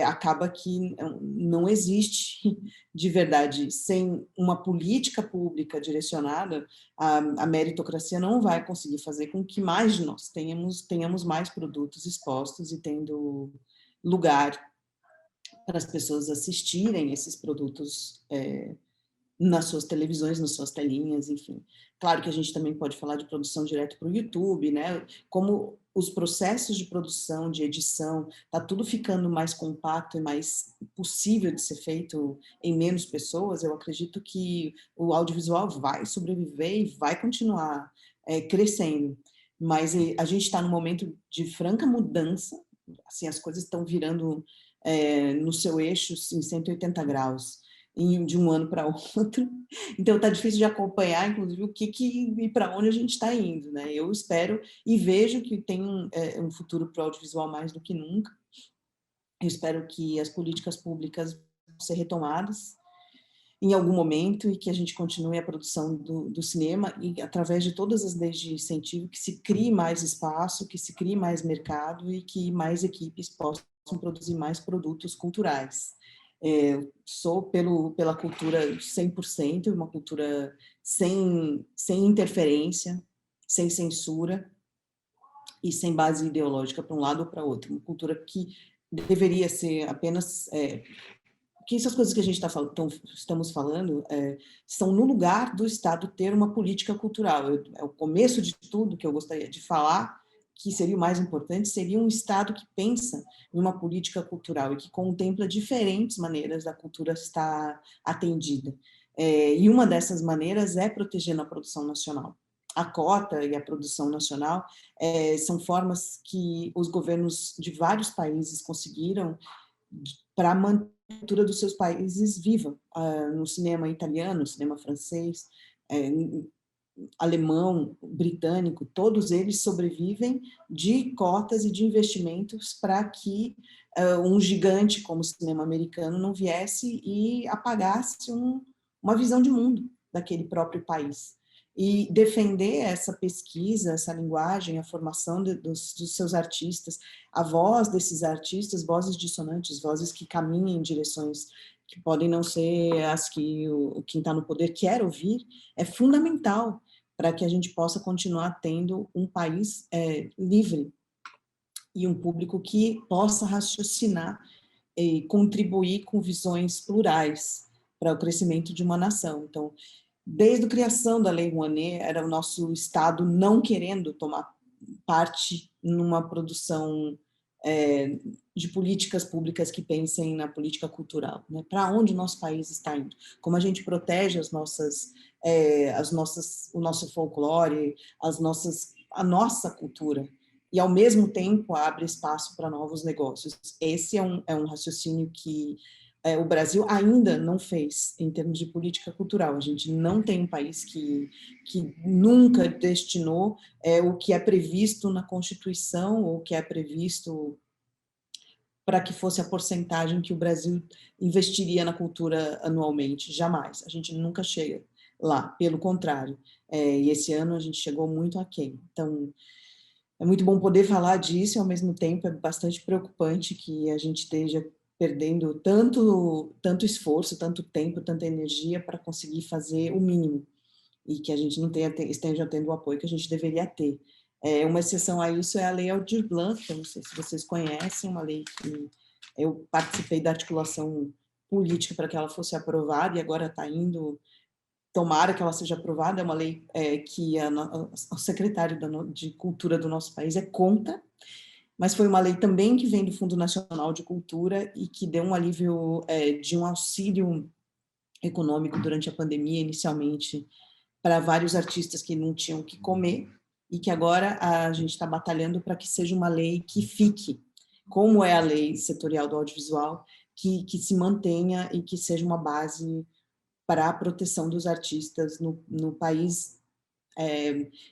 acaba que não existe, de verdade, sem uma política pública direcionada, a meritocracia não vai conseguir fazer com que mais de nós tenhamos mais produtos expostos e tendo lugar para as pessoas assistirem esses produtos nas suas televisões, nas suas telinhas, enfim. Claro que a gente também pode falar de produção direto para o YouTube, né? Como os processos de produção, de edição, está tudo ficando mais compacto e mais possível de ser feito em menos pessoas, eu acredito que o audiovisual vai sobreviver e vai continuar crescendo. Mas a gente está num momento de franca mudança, assim, as coisas estão virando no seu eixo em 180 graus de um ano para outro, então está difícil de acompanhar, inclusive, o que e para onde a gente está indo, né? Eu espero e vejo que tem um futuro para o audiovisual mais do que nunca. Eu espero que as políticas públicas vão ser retomadas em algum momento e que a gente continue a produção do cinema e, através de todas as leis de incentivo, que se crie mais espaço, que se crie mais mercado e que mais equipes possam produzir mais produtos culturais. Sou pela cultura 100%, uma cultura sem interferência, sem censura e sem base ideológica para um lado ou para outro. Uma cultura que deveria ser apenas porque essas coisas que a gente estamos falando são no lugar do Estado ter uma política cultural. É o começo de tudo que eu gostaria de falar, que seria o mais importante, seria um Estado que pensa em uma política cultural e que contempla diferentes maneiras da cultura estar atendida. E uma dessas maneiras é protegendo a produção nacional. A cota e a produção nacional são formas que os governos de vários países conseguiram para manter a cultura dos seus países viva, no cinema italiano, no cinema francês, alemão, britânico, todos eles sobrevivem de cotas e de investimentos para que um gigante como o cinema americano não viesse e apagasse uma visão de mundo daquele próprio país. E defender essa pesquisa, essa linguagem, a formação dos seus artistas, a voz desses artistas, vozes dissonantes, vozes que caminham em direções que podem não ser as que quem está no poder quer ouvir, é fundamental para que a gente possa continuar tendo um país livre e um público que possa raciocinar e contribuir com visões plurais para o crescimento de uma nação. Então, desde a criação da Lei Rouanet, era o nosso Estado não querendo tomar parte numa produção de políticas públicas que pensem na política cultural, né? Para onde o nosso país está indo? Como a gente protege o nosso folclore, a nossa cultura, e ao mesmo tempo abre espaço para novos negócios. Esse é um raciocínio que o Brasil ainda não fez em termos de política cultural. A gente não tem um país que nunca destinou o que é previsto na Constituição ou o que é previsto para que fosse a porcentagem que o Brasil investiria na cultura anualmente. Jamais. A gente nunca chega lá, pelo contrário. E esse ano a gente chegou muito aquém. Então, é muito bom poder falar disso, e ao mesmo tempo é bastante preocupante que a gente esteja perdendo tanto esforço, tanto tempo, tanta energia para conseguir fazer o mínimo, e que a gente não esteja tendo o apoio que a gente deveria ter. Uma exceção a isso é a Lei Aldir Blanc, que eu não sei se vocês conhecem, uma lei que eu participei da articulação política para que ela fosse aprovada, e agora está indo. Tomara que ela seja aprovada, é uma lei que o secretário de Cultura do nosso país é contra, mas foi uma lei também que vem do Fundo Nacional de Cultura e que deu um alívio de um auxílio econômico durante a pandemia, inicialmente, para vários artistas que não tinham o que comer, e que agora a gente está batalhando para que seja uma lei que fique, como é a lei setorial do audiovisual, que se mantenha e que seja uma base para a proteção dos artistas no país,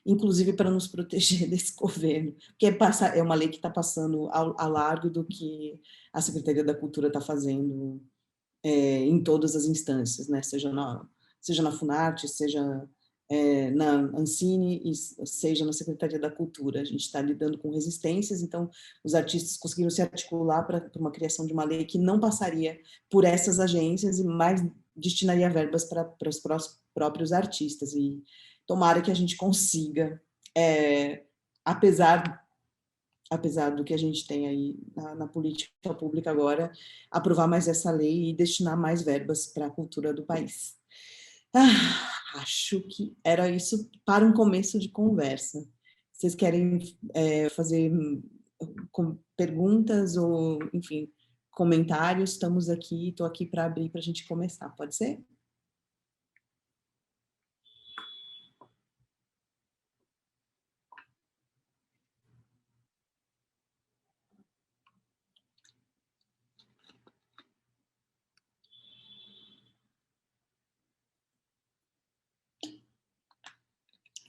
inclusive para nos proteger desse governo, porque é uma lei que está passando ao largo do que a Secretaria da Cultura está fazendo em todas as instâncias, né? Seja na Funarte, seja na Ancine, e seja na Secretaria da Cultura. A gente está lidando com resistências, então os artistas conseguiram se articular para uma criação de uma lei que não passaria por essas agências e mais destinaria verbas para os próprios artistas, e tomara que a gente consiga, apesar do que a gente tem aí na política pública agora, aprovar mais essa lei e destinar mais verbas para a cultura do país. Acho que era isso para um começo de conversa. Vocês querem fazer perguntas ou, enfim, comentários? Estamos aqui, estou aqui para abrir para a gente começar, pode ser?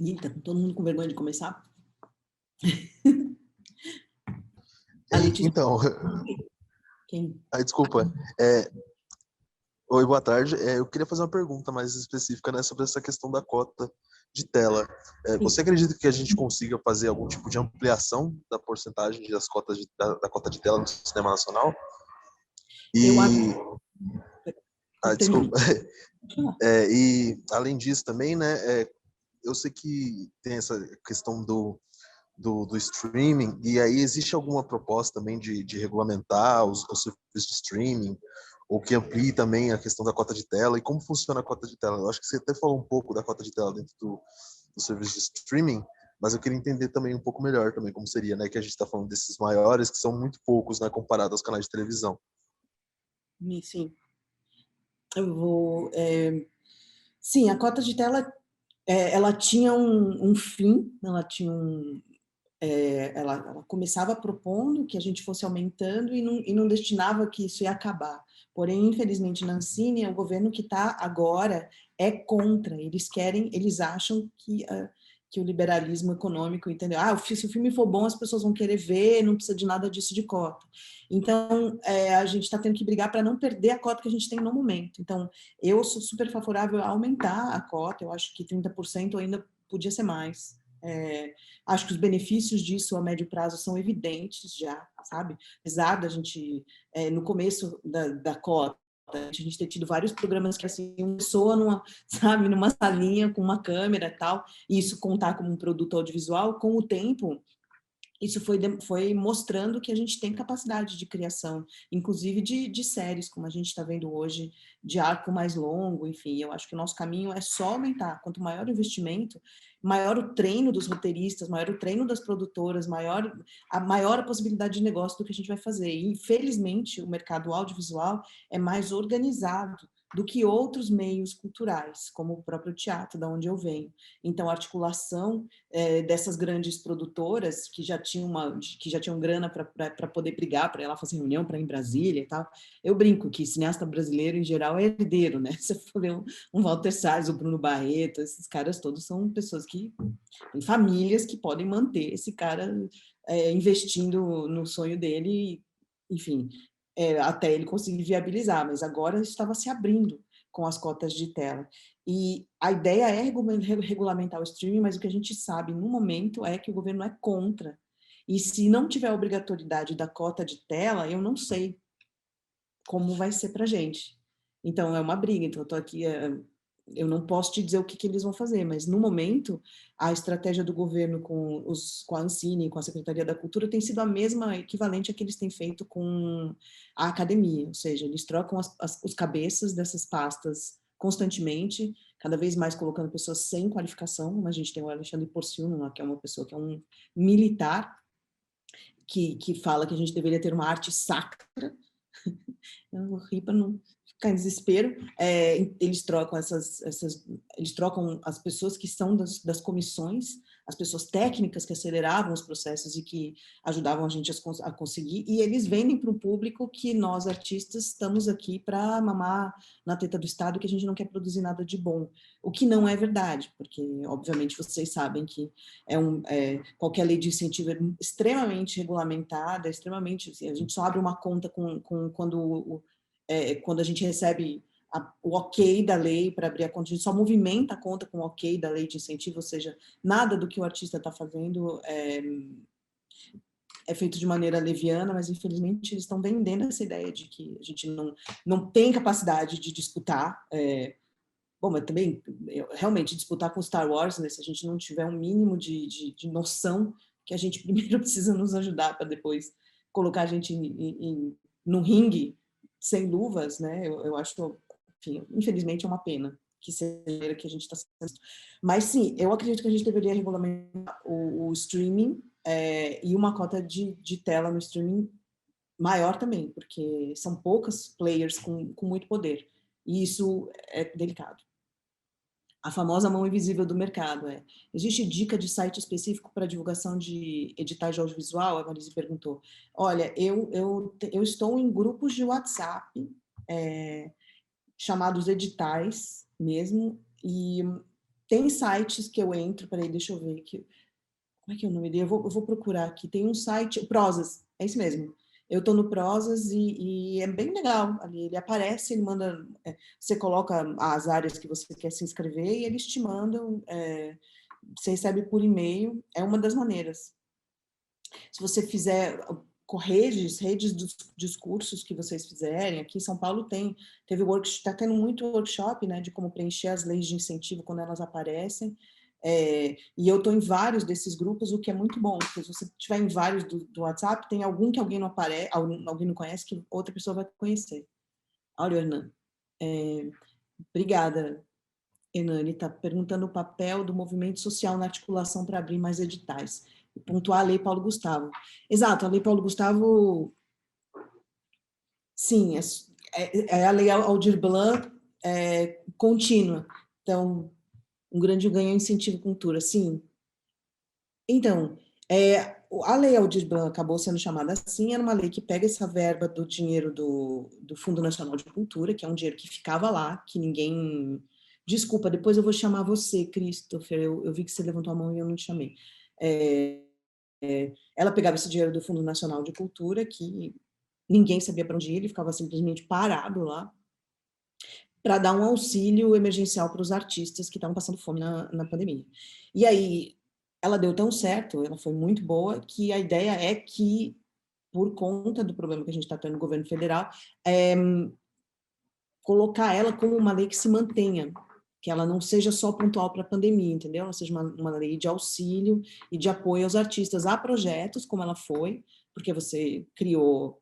Eita, todo mundo com vergonha de começar? Então, Quem? desculpa. Oi, boa tarde. Eu queria fazer uma pergunta mais específica, né, sobre essa questão da cota de tela. Você acredita que a gente consiga fazer algum tipo de ampliação da porcentagem das cotas da cota de tela no cinema nacional? Eu acho. Desculpa. E além disso também, né, eu sei que tem essa questão do streaming, e aí existe alguma proposta também de regulamentar os serviços de streaming, ou que amplie também a questão da cota de tela, e como funciona a cota de tela. Eu acho que você até falou um pouco da cota de tela dentro do serviço de streaming, mas eu queria entender também um pouco melhor também como seria, né, que a gente está falando desses maiores, que são muito poucos, né, comparado aos canais de televisão. Sim, eu vou... sim, a cota de tela, ela tinha um fim, ela tinha ela começava propondo que a gente fosse aumentando e não destinava que isso ia acabar. Porém, infelizmente, na Ancine, o governo que está agora é contra. Eles acham que o liberalismo econômico, entendeu? Se o filme for bom, as pessoas vão querer ver, não precisa de nada disso de cota. Então, a gente está tendo que brigar para não perder a cota que a gente tem no momento. Então, eu sou super favorável a aumentar a cota, eu acho que 30% ainda podia ser mais. Acho que os benefícios disso a médio prazo são evidentes já, sabe? Apesar da gente, no começo da cota, a gente ter tido vários programas que assim, uma pessoa sabe, numa salinha com uma câmera e tal, e isso contar como um produto audiovisual, com o tempo isso foi mostrando que a gente tem capacidade de criação, inclusive de séries, como a gente está vendo hoje, de arco mais longo, enfim, eu acho que o nosso caminho é só aumentar. Quanto maior o investimento, maior o treino dos roteiristas, maior o treino das produtoras, maior a possibilidade de negócio do que a gente vai fazer. E, infelizmente, o mercado audiovisual é mais organizado do que outros meios culturais, como o próprio teatro, da onde eu venho. Então, a articulação dessas grandes produtoras que já tinham grana para poder brigar, para ela fazer reunião, para ir em Brasília e tal. Eu brinco que cineasta brasileiro, em geral, é herdeiro, né? Se você for ver um Walter Salles, o Bruno Barreto, esses caras todos são pessoas que têm famílias que podem manter esse cara investindo no sonho dele, enfim, até ele conseguir viabilizar, mas agora estava se abrindo com as cotas de tela. E a ideia é regulamentar o streaming, mas o que a gente sabe no momento é que o governo é contra. E se não tiver a obrigatoriedade da cota de tela, eu não sei como vai ser para a gente. Então, é uma briga. Então, eu estou aqui, eu não posso te dizer o que eles vão fazer, mas no momento, a estratégia do governo com a Ancine, com a Secretaria da Cultura, tem sido a mesma, equivalente a que eles têm feito com a academia, ou seja, eles trocam os cabeças dessas pastas constantemente, cada vez mais colocando pessoas sem qualificação, como a gente tem o Alexandre Porciúncula, que é uma pessoa que é um militar, que fala que a gente deveria ter uma arte sacra. Eu vou rir para não ficar em desespero. Eles trocam eles trocam as pessoas que são das comissões, as pessoas técnicas que aceleravam os processos e que ajudavam a gente a conseguir, e eles vendem para o público que nós, artistas, estamos aqui para mamar na teta do Estado, que a gente não quer produzir nada de bom. O que não é verdade, porque, obviamente, vocês sabem que qualquer lei de incentivo é extremamente regulamentada, extremamente... Assim, a gente só abre uma conta quando a gente recebe o ok da lei para abrir a conta, a gente só movimenta a conta com o ok da lei de incentivo, ou seja, nada do que o artista está fazendo é feito de maneira leviana, mas infelizmente eles estão vendendo essa ideia de que a gente não tem capacidade de disputar. Bom, mas também, realmente, disputar com Star Wars, né, se a gente não tiver um mínimo de noção que a gente primeiro precisa nos ajudar para depois colocar a gente num ringue sem luvas, né? Eu acho, enfim, infelizmente é uma pena que seja que a gente está sendo. Mas sim, eu acredito que a gente deveria regulamentar o streaming e uma cota de tela no streaming maior também, porque são poucas players com muito poder. E isso é delicado. A famosa mão invisível do mercado. Existe dica de site específico para divulgação de editais de audiovisual? A Marise perguntou. Olha, eu estou em grupos de WhatsApp chamados editais mesmo, e tem sites que eu entro, peraí, deixa eu ver aqui. Como é que é o nome dele? Eu vou procurar aqui. Tem um site, Prozas, é isso mesmo. Eu estou no Prozas e é bem legal. Ali ele aparece, ele manda. Você coloca as áreas que você quer se inscrever e eles te mandam. Você recebe por e-mail. É uma das maneiras. Se você fizer redes dos discursos que vocês fizerem, aqui em São Paulo está tendo muito workshop, né, de como preencher as leis de incentivo quando elas aparecem. E eu estou em vários desses grupos, o que é muito bom, porque se você estiver em vários do WhatsApp, tem algum que alguém não conhece, que outra pessoa vai conhecer. Olha, Hernan, obrigada. Hernani está perguntando o papel do movimento social na articulação para abrir mais editais. E pontuar a Lei Paulo Gustavo. Exato, a Lei Paulo Gustavo, sim, é a Lei Aldir Blanc contínua. Então, um grande ganho é incentivo à cultura, sim. Então, a Lei Aldir Blanc acabou sendo chamada assim, era uma lei que pega essa verba do dinheiro do Fundo Nacional de Cultura, que é um dinheiro que ficava lá, que ninguém... Desculpa, depois eu vou chamar você, Christopher, eu vi que você levantou a mão e eu não te chamei. Ela pegava esse dinheiro do Fundo Nacional de Cultura, que ninguém sabia para onde ir, ele ficava simplesmente parado lá, para dar um auxílio emergencial para os artistas que estavam passando fome na pandemia. E aí, ela deu tão certo, ela foi muito boa, que a ideia é que, por conta do problema que a gente está tendo no governo federal, colocar ela como uma lei que se mantenha, que ela não seja só pontual para a pandemia, entendeu? Ela seja uma lei de auxílio e de apoio aos artistas. Há projetos, como ela foi, porque você criou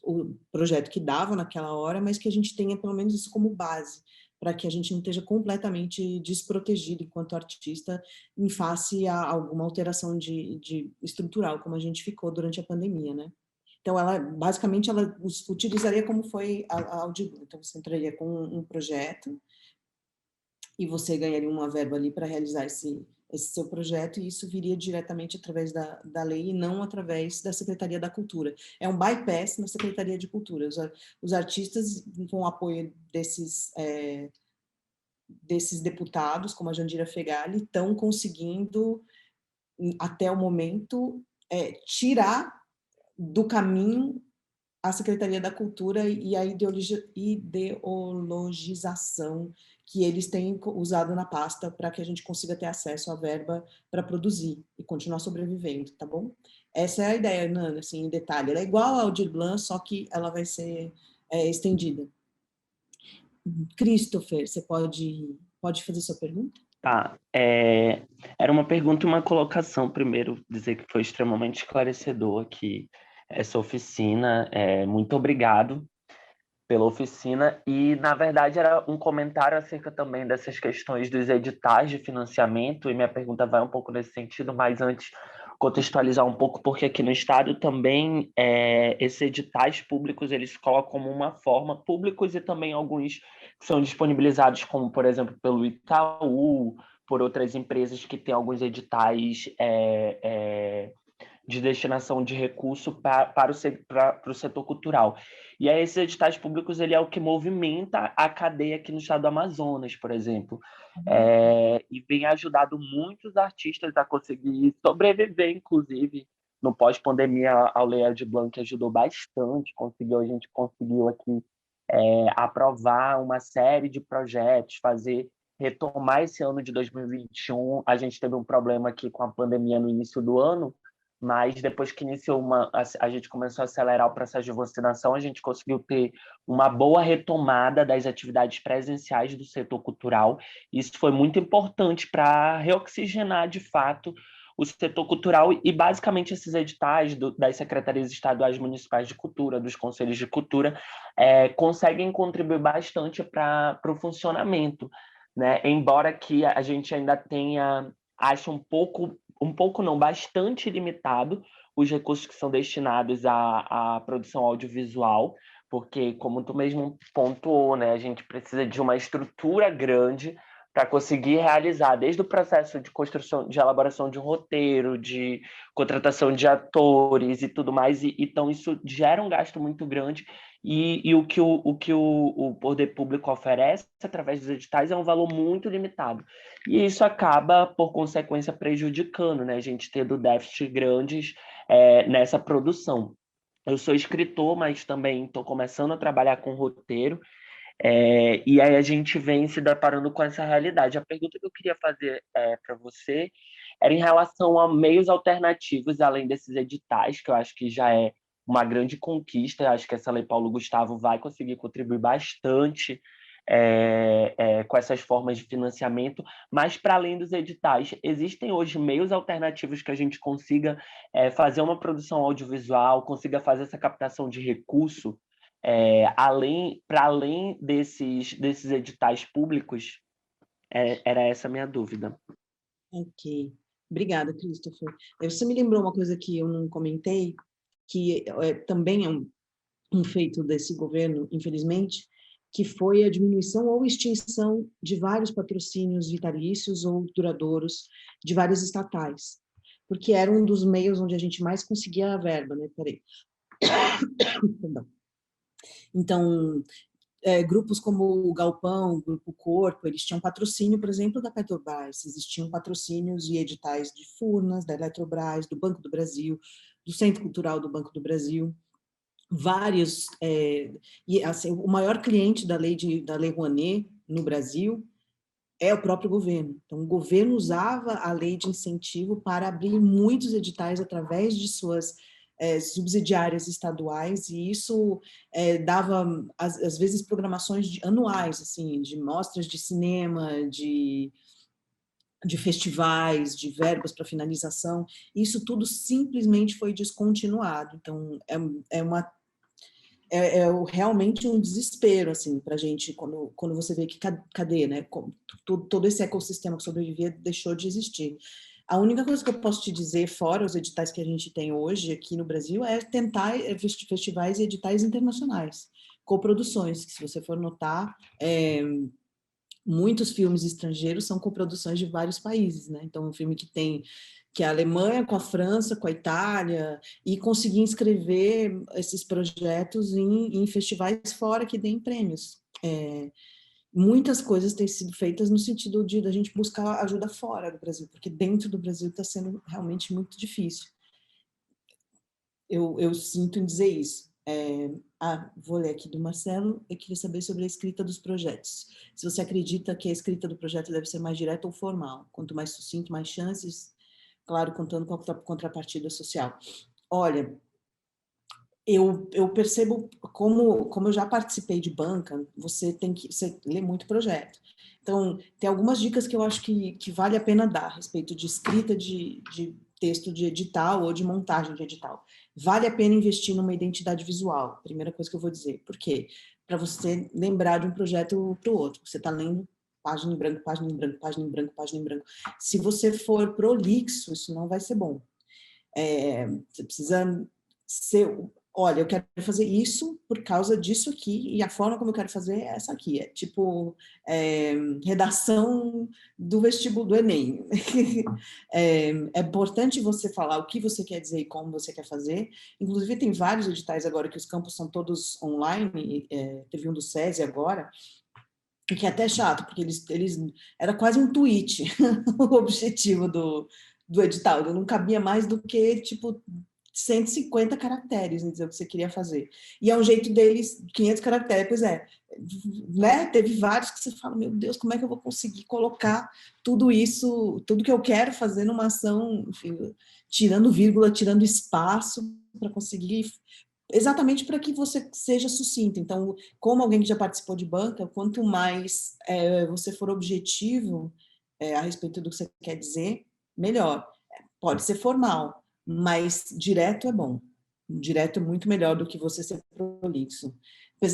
o projeto que dava naquela hora, mas que a gente tenha pelo menos isso como base, para que a gente não esteja completamente desprotegido enquanto artista em face a alguma alteração de estrutural, como a gente ficou durante a pandemia, né? Então, ela basicamente ela utilizaria como foi a Audible. Então, você entraria com um projeto e você ganharia uma verba ali para realizar esse seu projeto, e isso viria diretamente através da lei e não através da Secretaria da Cultura. É um bypass na Secretaria de Cultura. Os artistas, com o apoio desses deputados, como a Jandira Fegali, estão conseguindo, até o momento, tirar do caminho a Secretaria da Cultura e a ideologização que eles têm usado na pasta para que a gente consiga ter acesso à verba para produzir e continuar sobrevivendo, tá bom? Essa é a ideia, Nana, assim, em detalhe. Ela é igual ao Aldir Blanc, só que ela vai ser estendida. Christopher, você pode fazer sua pergunta? Tá, era uma pergunta e uma colocação. Primeiro, dizer que foi extremamente esclarecedor aqui essa oficina. Muito obrigado pela oficina. E, na verdade, era um comentário acerca também dessas questões dos editais de financiamento, e minha pergunta vai um pouco nesse sentido, mas antes contextualizar um pouco, porque aqui no estado também esses editais públicos, eles colocam como uma forma, públicos e também alguns que são disponibilizados, como, por exemplo, pelo Itaú, por outras empresas que têm alguns editais de destinação de recurso para o setor cultural. E aí, esses editais públicos, ele é o que movimenta a cadeia aqui no estado do Amazonas, por exemplo, e vem ajudado muitos artistas a conseguir sobreviver, inclusive, no pós-pandemia. A Lei Aldir Blanc ajudou bastante, a gente conseguiu aqui aprovar uma série de projetos, retomar esse ano de 2021. A gente teve um problema aqui com a pandemia no início do ano, mas depois que iniciou a gente começou a acelerar o processo de vacinação, a gente conseguiu ter uma boa retomada das atividades presenciais do setor cultural. Isso foi muito importante para reoxigenar, de fato, o setor cultural, e basicamente esses editais das secretarias estaduais municipais de cultura, dos conselhos de cultura, conseguem contribuir bastante para o funcionamento, né? Embora que a gente ainda tenha, acho um pouco não, bastante limitado os recursos que são destinados à produção audiovisual, porque, como tu mesmo pontuou, né, a gente precisa de uma estrutura grande para conseguir realizar, desde o processo de construção, de elaboração de um roteiro, de contratação de atores e tudo mais, então isso gera um gasto muito grande, e o que o poder público oferece através dos editais é um valor muito limitado. E isso acaba, por consequência, prejudicando, né? A gente tendo déficits grandes nessa produção. Eu sou escritor, mas também estou começando a trabalhar com roteiro, e aí a gente vem se deparando com essa realidade. A pergunta que eu queria fazer para você era em relação a meios alternativos, além desses editais, que eu acho que já é uma grande conquista. Eu acho que essa Lei Paulo Gustavo vai conseguir contribuir bastante com essas formas de financiamento, mas para além dos editais, existem hoje meios alternativos que a gente consiga fazer uma produção audiovisual, consiga fazer essa captação de recurso Para além desses editais públicos, era essa a minha dúvida. Ok. Obrigada, Christopher. Você me lembrou uma coisa que eu não comentei, que também é um feito desse governo, infelizmente, que foi a diminuição ou extinção de vários patrocínios vitalícios ou duradouros de várias estatais, porque era um dos meios onde a gente mais conseguia a verba, né? Peraí. Perdão. Então, grupos como o Galpão, o Grupo Corpo, eles tinham patrocínio, por exemplo, da Petrobras, existiam patrocínios e editais de Furnas, da Eletrobras, do Banco do Brasil, do Centro Cultural do Banco do Brasil, vários, e assim, o maior cliente da Lei Rouanet no Brasil é o próprio governo. Então, o governo usava a lei de incentivo para abrir muitos editais através de suas subsidiárias estaduais, e isso dava, às vezes, programações anuais, assim, de mostras de cinema, de festivais, de verbas para finalização. Isso tudo simplesmente foi descontinuado. Então, realmente um desespero, assim, para a gente, quando você vê que cadê, né? Todo esse ecossistema que sobrevivia deixou de existir. A única coisa que eu posso te dizer, fora os editais que a gente tem hoje aqui no Brasil, é tentar festivais e editais internacionais, coproduções, que se você for notar, muitos filmes estrangeiros são coproduções de vários países, né? Então, um filme que é a Alemanha com a França, com a Itália, e conseguir inscrever esses projetos em festivais fora que deem prêmios. Muitas coisas têm sido feitas no sentido de da gente buscar ajuda fora do Brasil, porque dentro do Brasil está sendo realmente muito difícil. Eu sinto em dizer isso. Vou ler aqui do Marcelo. Eu queria saber sobre a escrita dos projetos. Se você acredita que a escrita do projeto deve ser mais direta ou formal. Quanto mais sucinto, mais chances, claro, contando com a contrapartida social. Olha, eu percebo, como eu já participei de banca, você lê muito projeto. Então, tem algumas dicas que eu acho que vale a pena dar a respeito de escrita de texto de edital ou de montagem de edital. Vale a pena investir numa identidade visual, primeira coisa que eu vou dizer. Por quê? Para você lembrar de um projeto para o outro. Você está lendo página em branco, página em branco, página em branco, página em branco. Se você for prolixo, isso não vai ser bom. Você precisa ser... Olha, eu quero fazer isso por causa disso aqui, e a forma como eu quero fazer é essa aqui. É tipo redação do vestibulo do Enem. É importante você falar o que você quer dizer e como você quer fazer. Inclusive, tem vários editais agora que os campos são todos online. Teve um do SESI agora, que é até chato, porque eles era quase um tweet o objetivo do edital. Não cabia mais do que, tipo, 150 caracteres, né, dizer o que você queria fazer. E é um jeito deles, 500 caracteres, pois né? Teve vários que você fala, meu Deus, como é que eu vou conseguir colocar tudo isso, tudo que eu quero fazer numa ação, enfim, tirando vírgula, tirando espaço, para conseguir, exatamente para que você seja sucinto. Então, como alguém que já participou de banca, quanto mais você for objetivo a respeito do que você quer dizer, melhor. Pode ser formal, mas direto é bom. Direto é muito melhor do que você ser prolixo.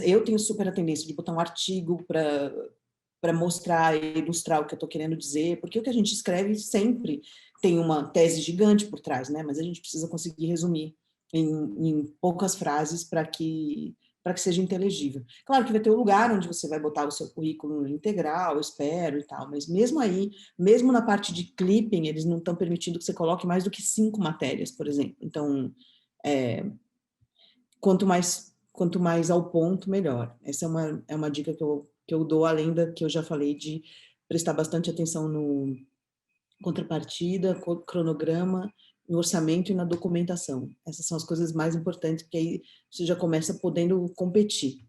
Eu tenho super a tendência de botar um artigo para mostrar e ilustrar o que eu estou querendo dizer, porque o que a gente escreve sempre tem uma tese gigante por trás, né? Mas a gente precisa conseguir resumir em poucas frases para que seja inteligível. Claro que vai ter um lugar onde você vai botar o seu currículo integral, eu espero e tal, mas mesmo aí, mesmo na parte de clipping, eles não estão permitindo que você coloque mais do que 5 matérias, por exemplo. Então, quanto mais ao ponto, melhor. Essa é uma dica que eu dou, além da que eu já falei, de prestar bastante atenção no contrapartida, cronograma, no orçamento e na documentação. Essas são as coisas mais importantes, porque aí você já começa podendo competir.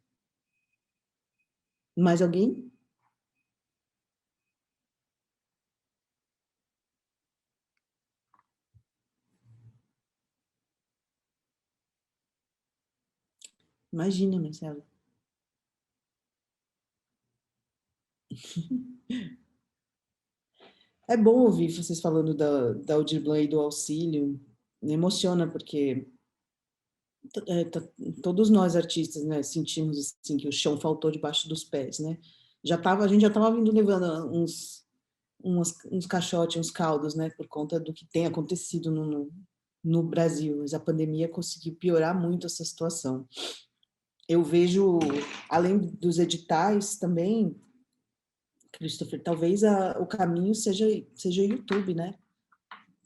Mais alguém? Imagina, Marcelo. É bom ouvir vocês falando da Aldir Blanc e do auxílio. Me emociona, porque todos nós artistas, né, sentimos assim que o chão faltou debaixo dos pés, né? A gente já estava vindo levando uns caixotes, uns caldos, né, por conta do que tem acontecido no Brasil. Mas a pandemia conseguiu piorar muito essa situação. Eu vejo, além dos editais também, Christopher, talvez o caminho seja YouTube, né?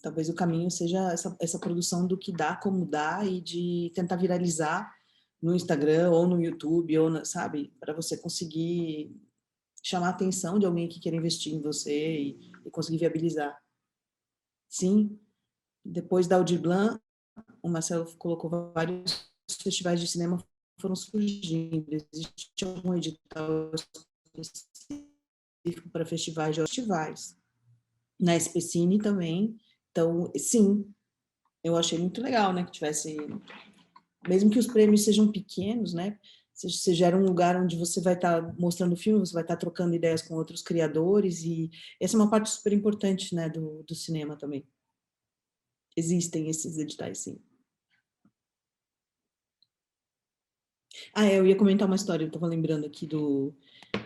Talvez o caminho seja essa produção do que dá, como dá, e de tentar viralizar no Instagram ou no YouTube, ou sabe? Para você conseguir chamar a atenção de alguém que quer investir em você e conseguir viabilizar. Sim, depois da Aldir Blanc, o Marcelo colocou vários festivais de cinema foram surgindo. Existe algum edital específico para festivais. Na SPCine também. Então, sim, eu achei muito legal, né, que tivesse, mesmo que os prêmios sejam pequenos, né, você gera um lugar onde você vai estar mostrando filme, você vai estar trocando ideias com outros criadores, e essa é uma parte super importante, né, do cinema também. Existem esses editais, sim. Eu ia comentar uma história, eu estava lembrando aqui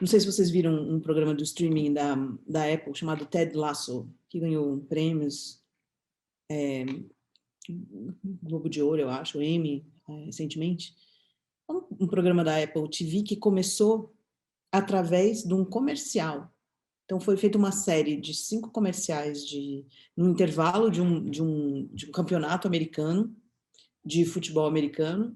não sei se vocês viram um programa do streaming da Apple chamado Ted Lasso, que ganhou prêmios, Globo de Ouro, eu acho, Emmy, recentemente. Um programa da Apple TV que começou através de um comercial. Então, foi feita uma série de 5 comerciais no intervalo de um campeonato americano, de futebol americano,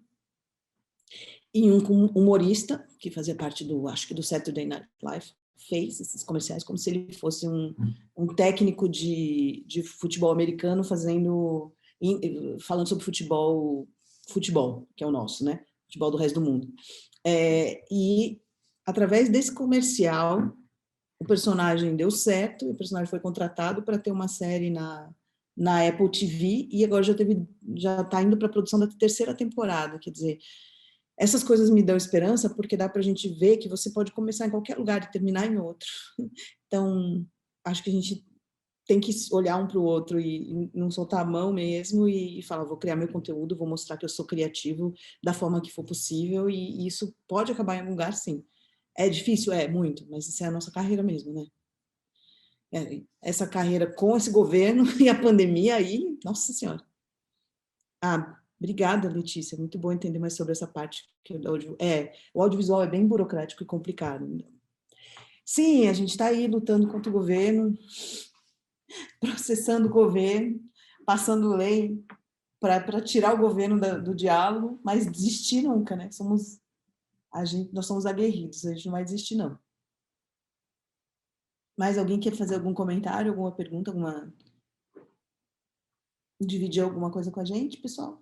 e um humorista, que fazia parte acho que do Saturday Night Live, fez esses comerciais como se ele fosse um técnico de futebol americano falando sobre futebol, que é o nosso, né? Futebol do resto do mundo. E, através desse comercial, o personagem deu certo, o personagem foi contratado para ter uma série na Apple TV, e agora já está indo para a produção da 3ª temporada. Quer dizer, essas coisas me dão esperança, porque dá para a gente ver que você pode começar em qualquer lugar e terminar em outro. Então, acho que a gente tem que olhar um para o outro e não soltar a mão mesmo e falar, vou criar meu conteúdo, vou mostrar que eu sou criativo da forma que for possível, e isso pode acabar em algum lugar, sim. É difícil? É, muito, mas isso é a nossa carreira mesmo, né? Essa carreira com esse governo e a pandemia aí, nossa Senhora. Obrigada, Letícia, muito bom entender mais sobre essa parte. O audiovisual é bem burocrático e complicado. Sim, a gente está aí lutando contra o governo, processando o governo, passando lei para tirar o governo do diálogo, mas desistir nunca, né? Nós somos aguerridos, a gente não vai desistir, não. Mais alguém quer fazer algum comentário, alguma pergunta, dividir alguma coisa com a gente, pessoal?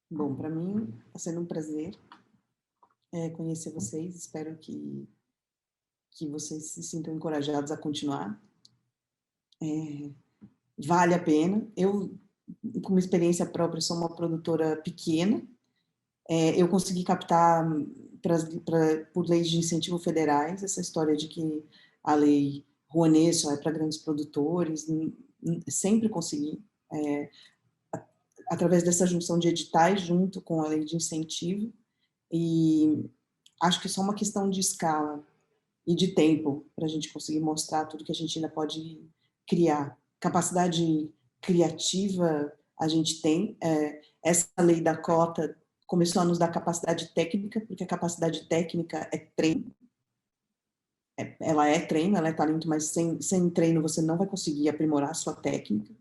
Bom, para mim está sendo um prazer conhecer vocês. Espero que vocês se sintam encorajados a continuar. Vale a pena. Eu, com uma experiência própria, sou uma produtora pequena. Eu consegui captar por leis de incentivo federais essa história de que a lei Rouanet só é para grandes produtores. Sempre consegui. Através dessa junção de editais junto com a lei de incentivo, e acho que é só uma questão de escala e de tempo para a gente conseguir mostrar tudo que a gente ainda pode criar. Capacidade criativa a gente tem, essa lei da cota começou a nos dar capacidade técnica, porque a capacidade técnica é treino, ela é talento, mas sem treino você não vai conseguir aprimorar a sua técnica,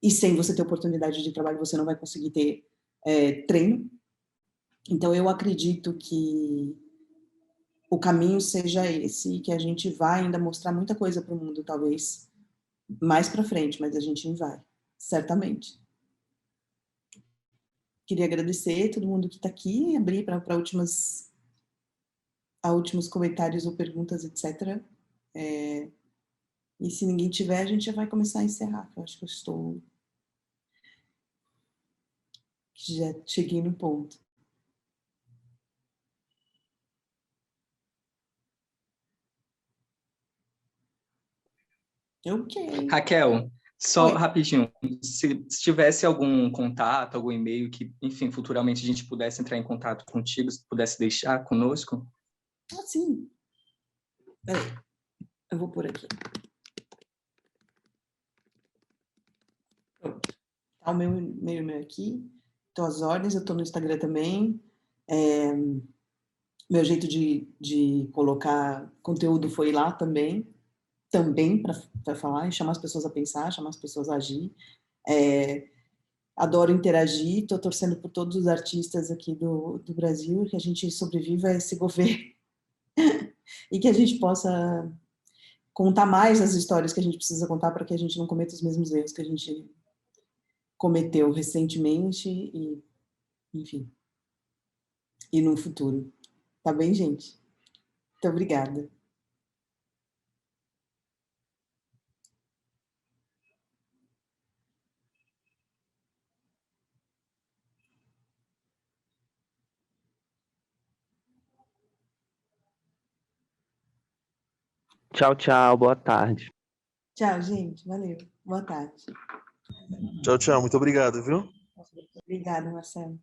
e sem você ter oportunidade de trabalho, você não vai conseguir ter treino. Então, eu acredito que o caminho seja esse, que a gente vai ainda mostrar muita coisa para o mundo, talvez mais para frente, mas a gente vai, certamente. Queria agradecer a todo mundo que está aqui e abrir para últimos comentários ou perguntas, etc. E se ninguém tiver, a gente já vai começar a encerrar, eu acho que eu estou já cheguei no ponto. Ok. Raquel, só Oi. rapidinho, se tivesse algum contato, algum e-mail que, enfim, futuramente a gente pudesse entrar em contato contigo, se pudesse deixar conosco? Ah, sim. Peraí, eu vou por aqui. Pronto. Tá o meu e-mail aqui. Tô às ordens, eu tô no Instagram também. Meu jeito de colocar conteúdo foi lá também para falar e chamar as pessoas a pensar, chamar as pessoas a agir. Adoro interagir, estou torcendo por todos os artistas aqui do Brasil, que a gente sobreviva a esse governo e que a gente possa contar mais as histórias que a gente precisa contar para que a gente não cometa os mesmos erros que a gente cometeu recentemente e, enfim, e no futuro. Tá bem, gente? Muito obrigada. Tchau, tchau, boa tarde. Tchau, gente. Valeu. Boa tarde. Tchau, tchau. Muito obrigado, viu? Obrigada, Marcelo.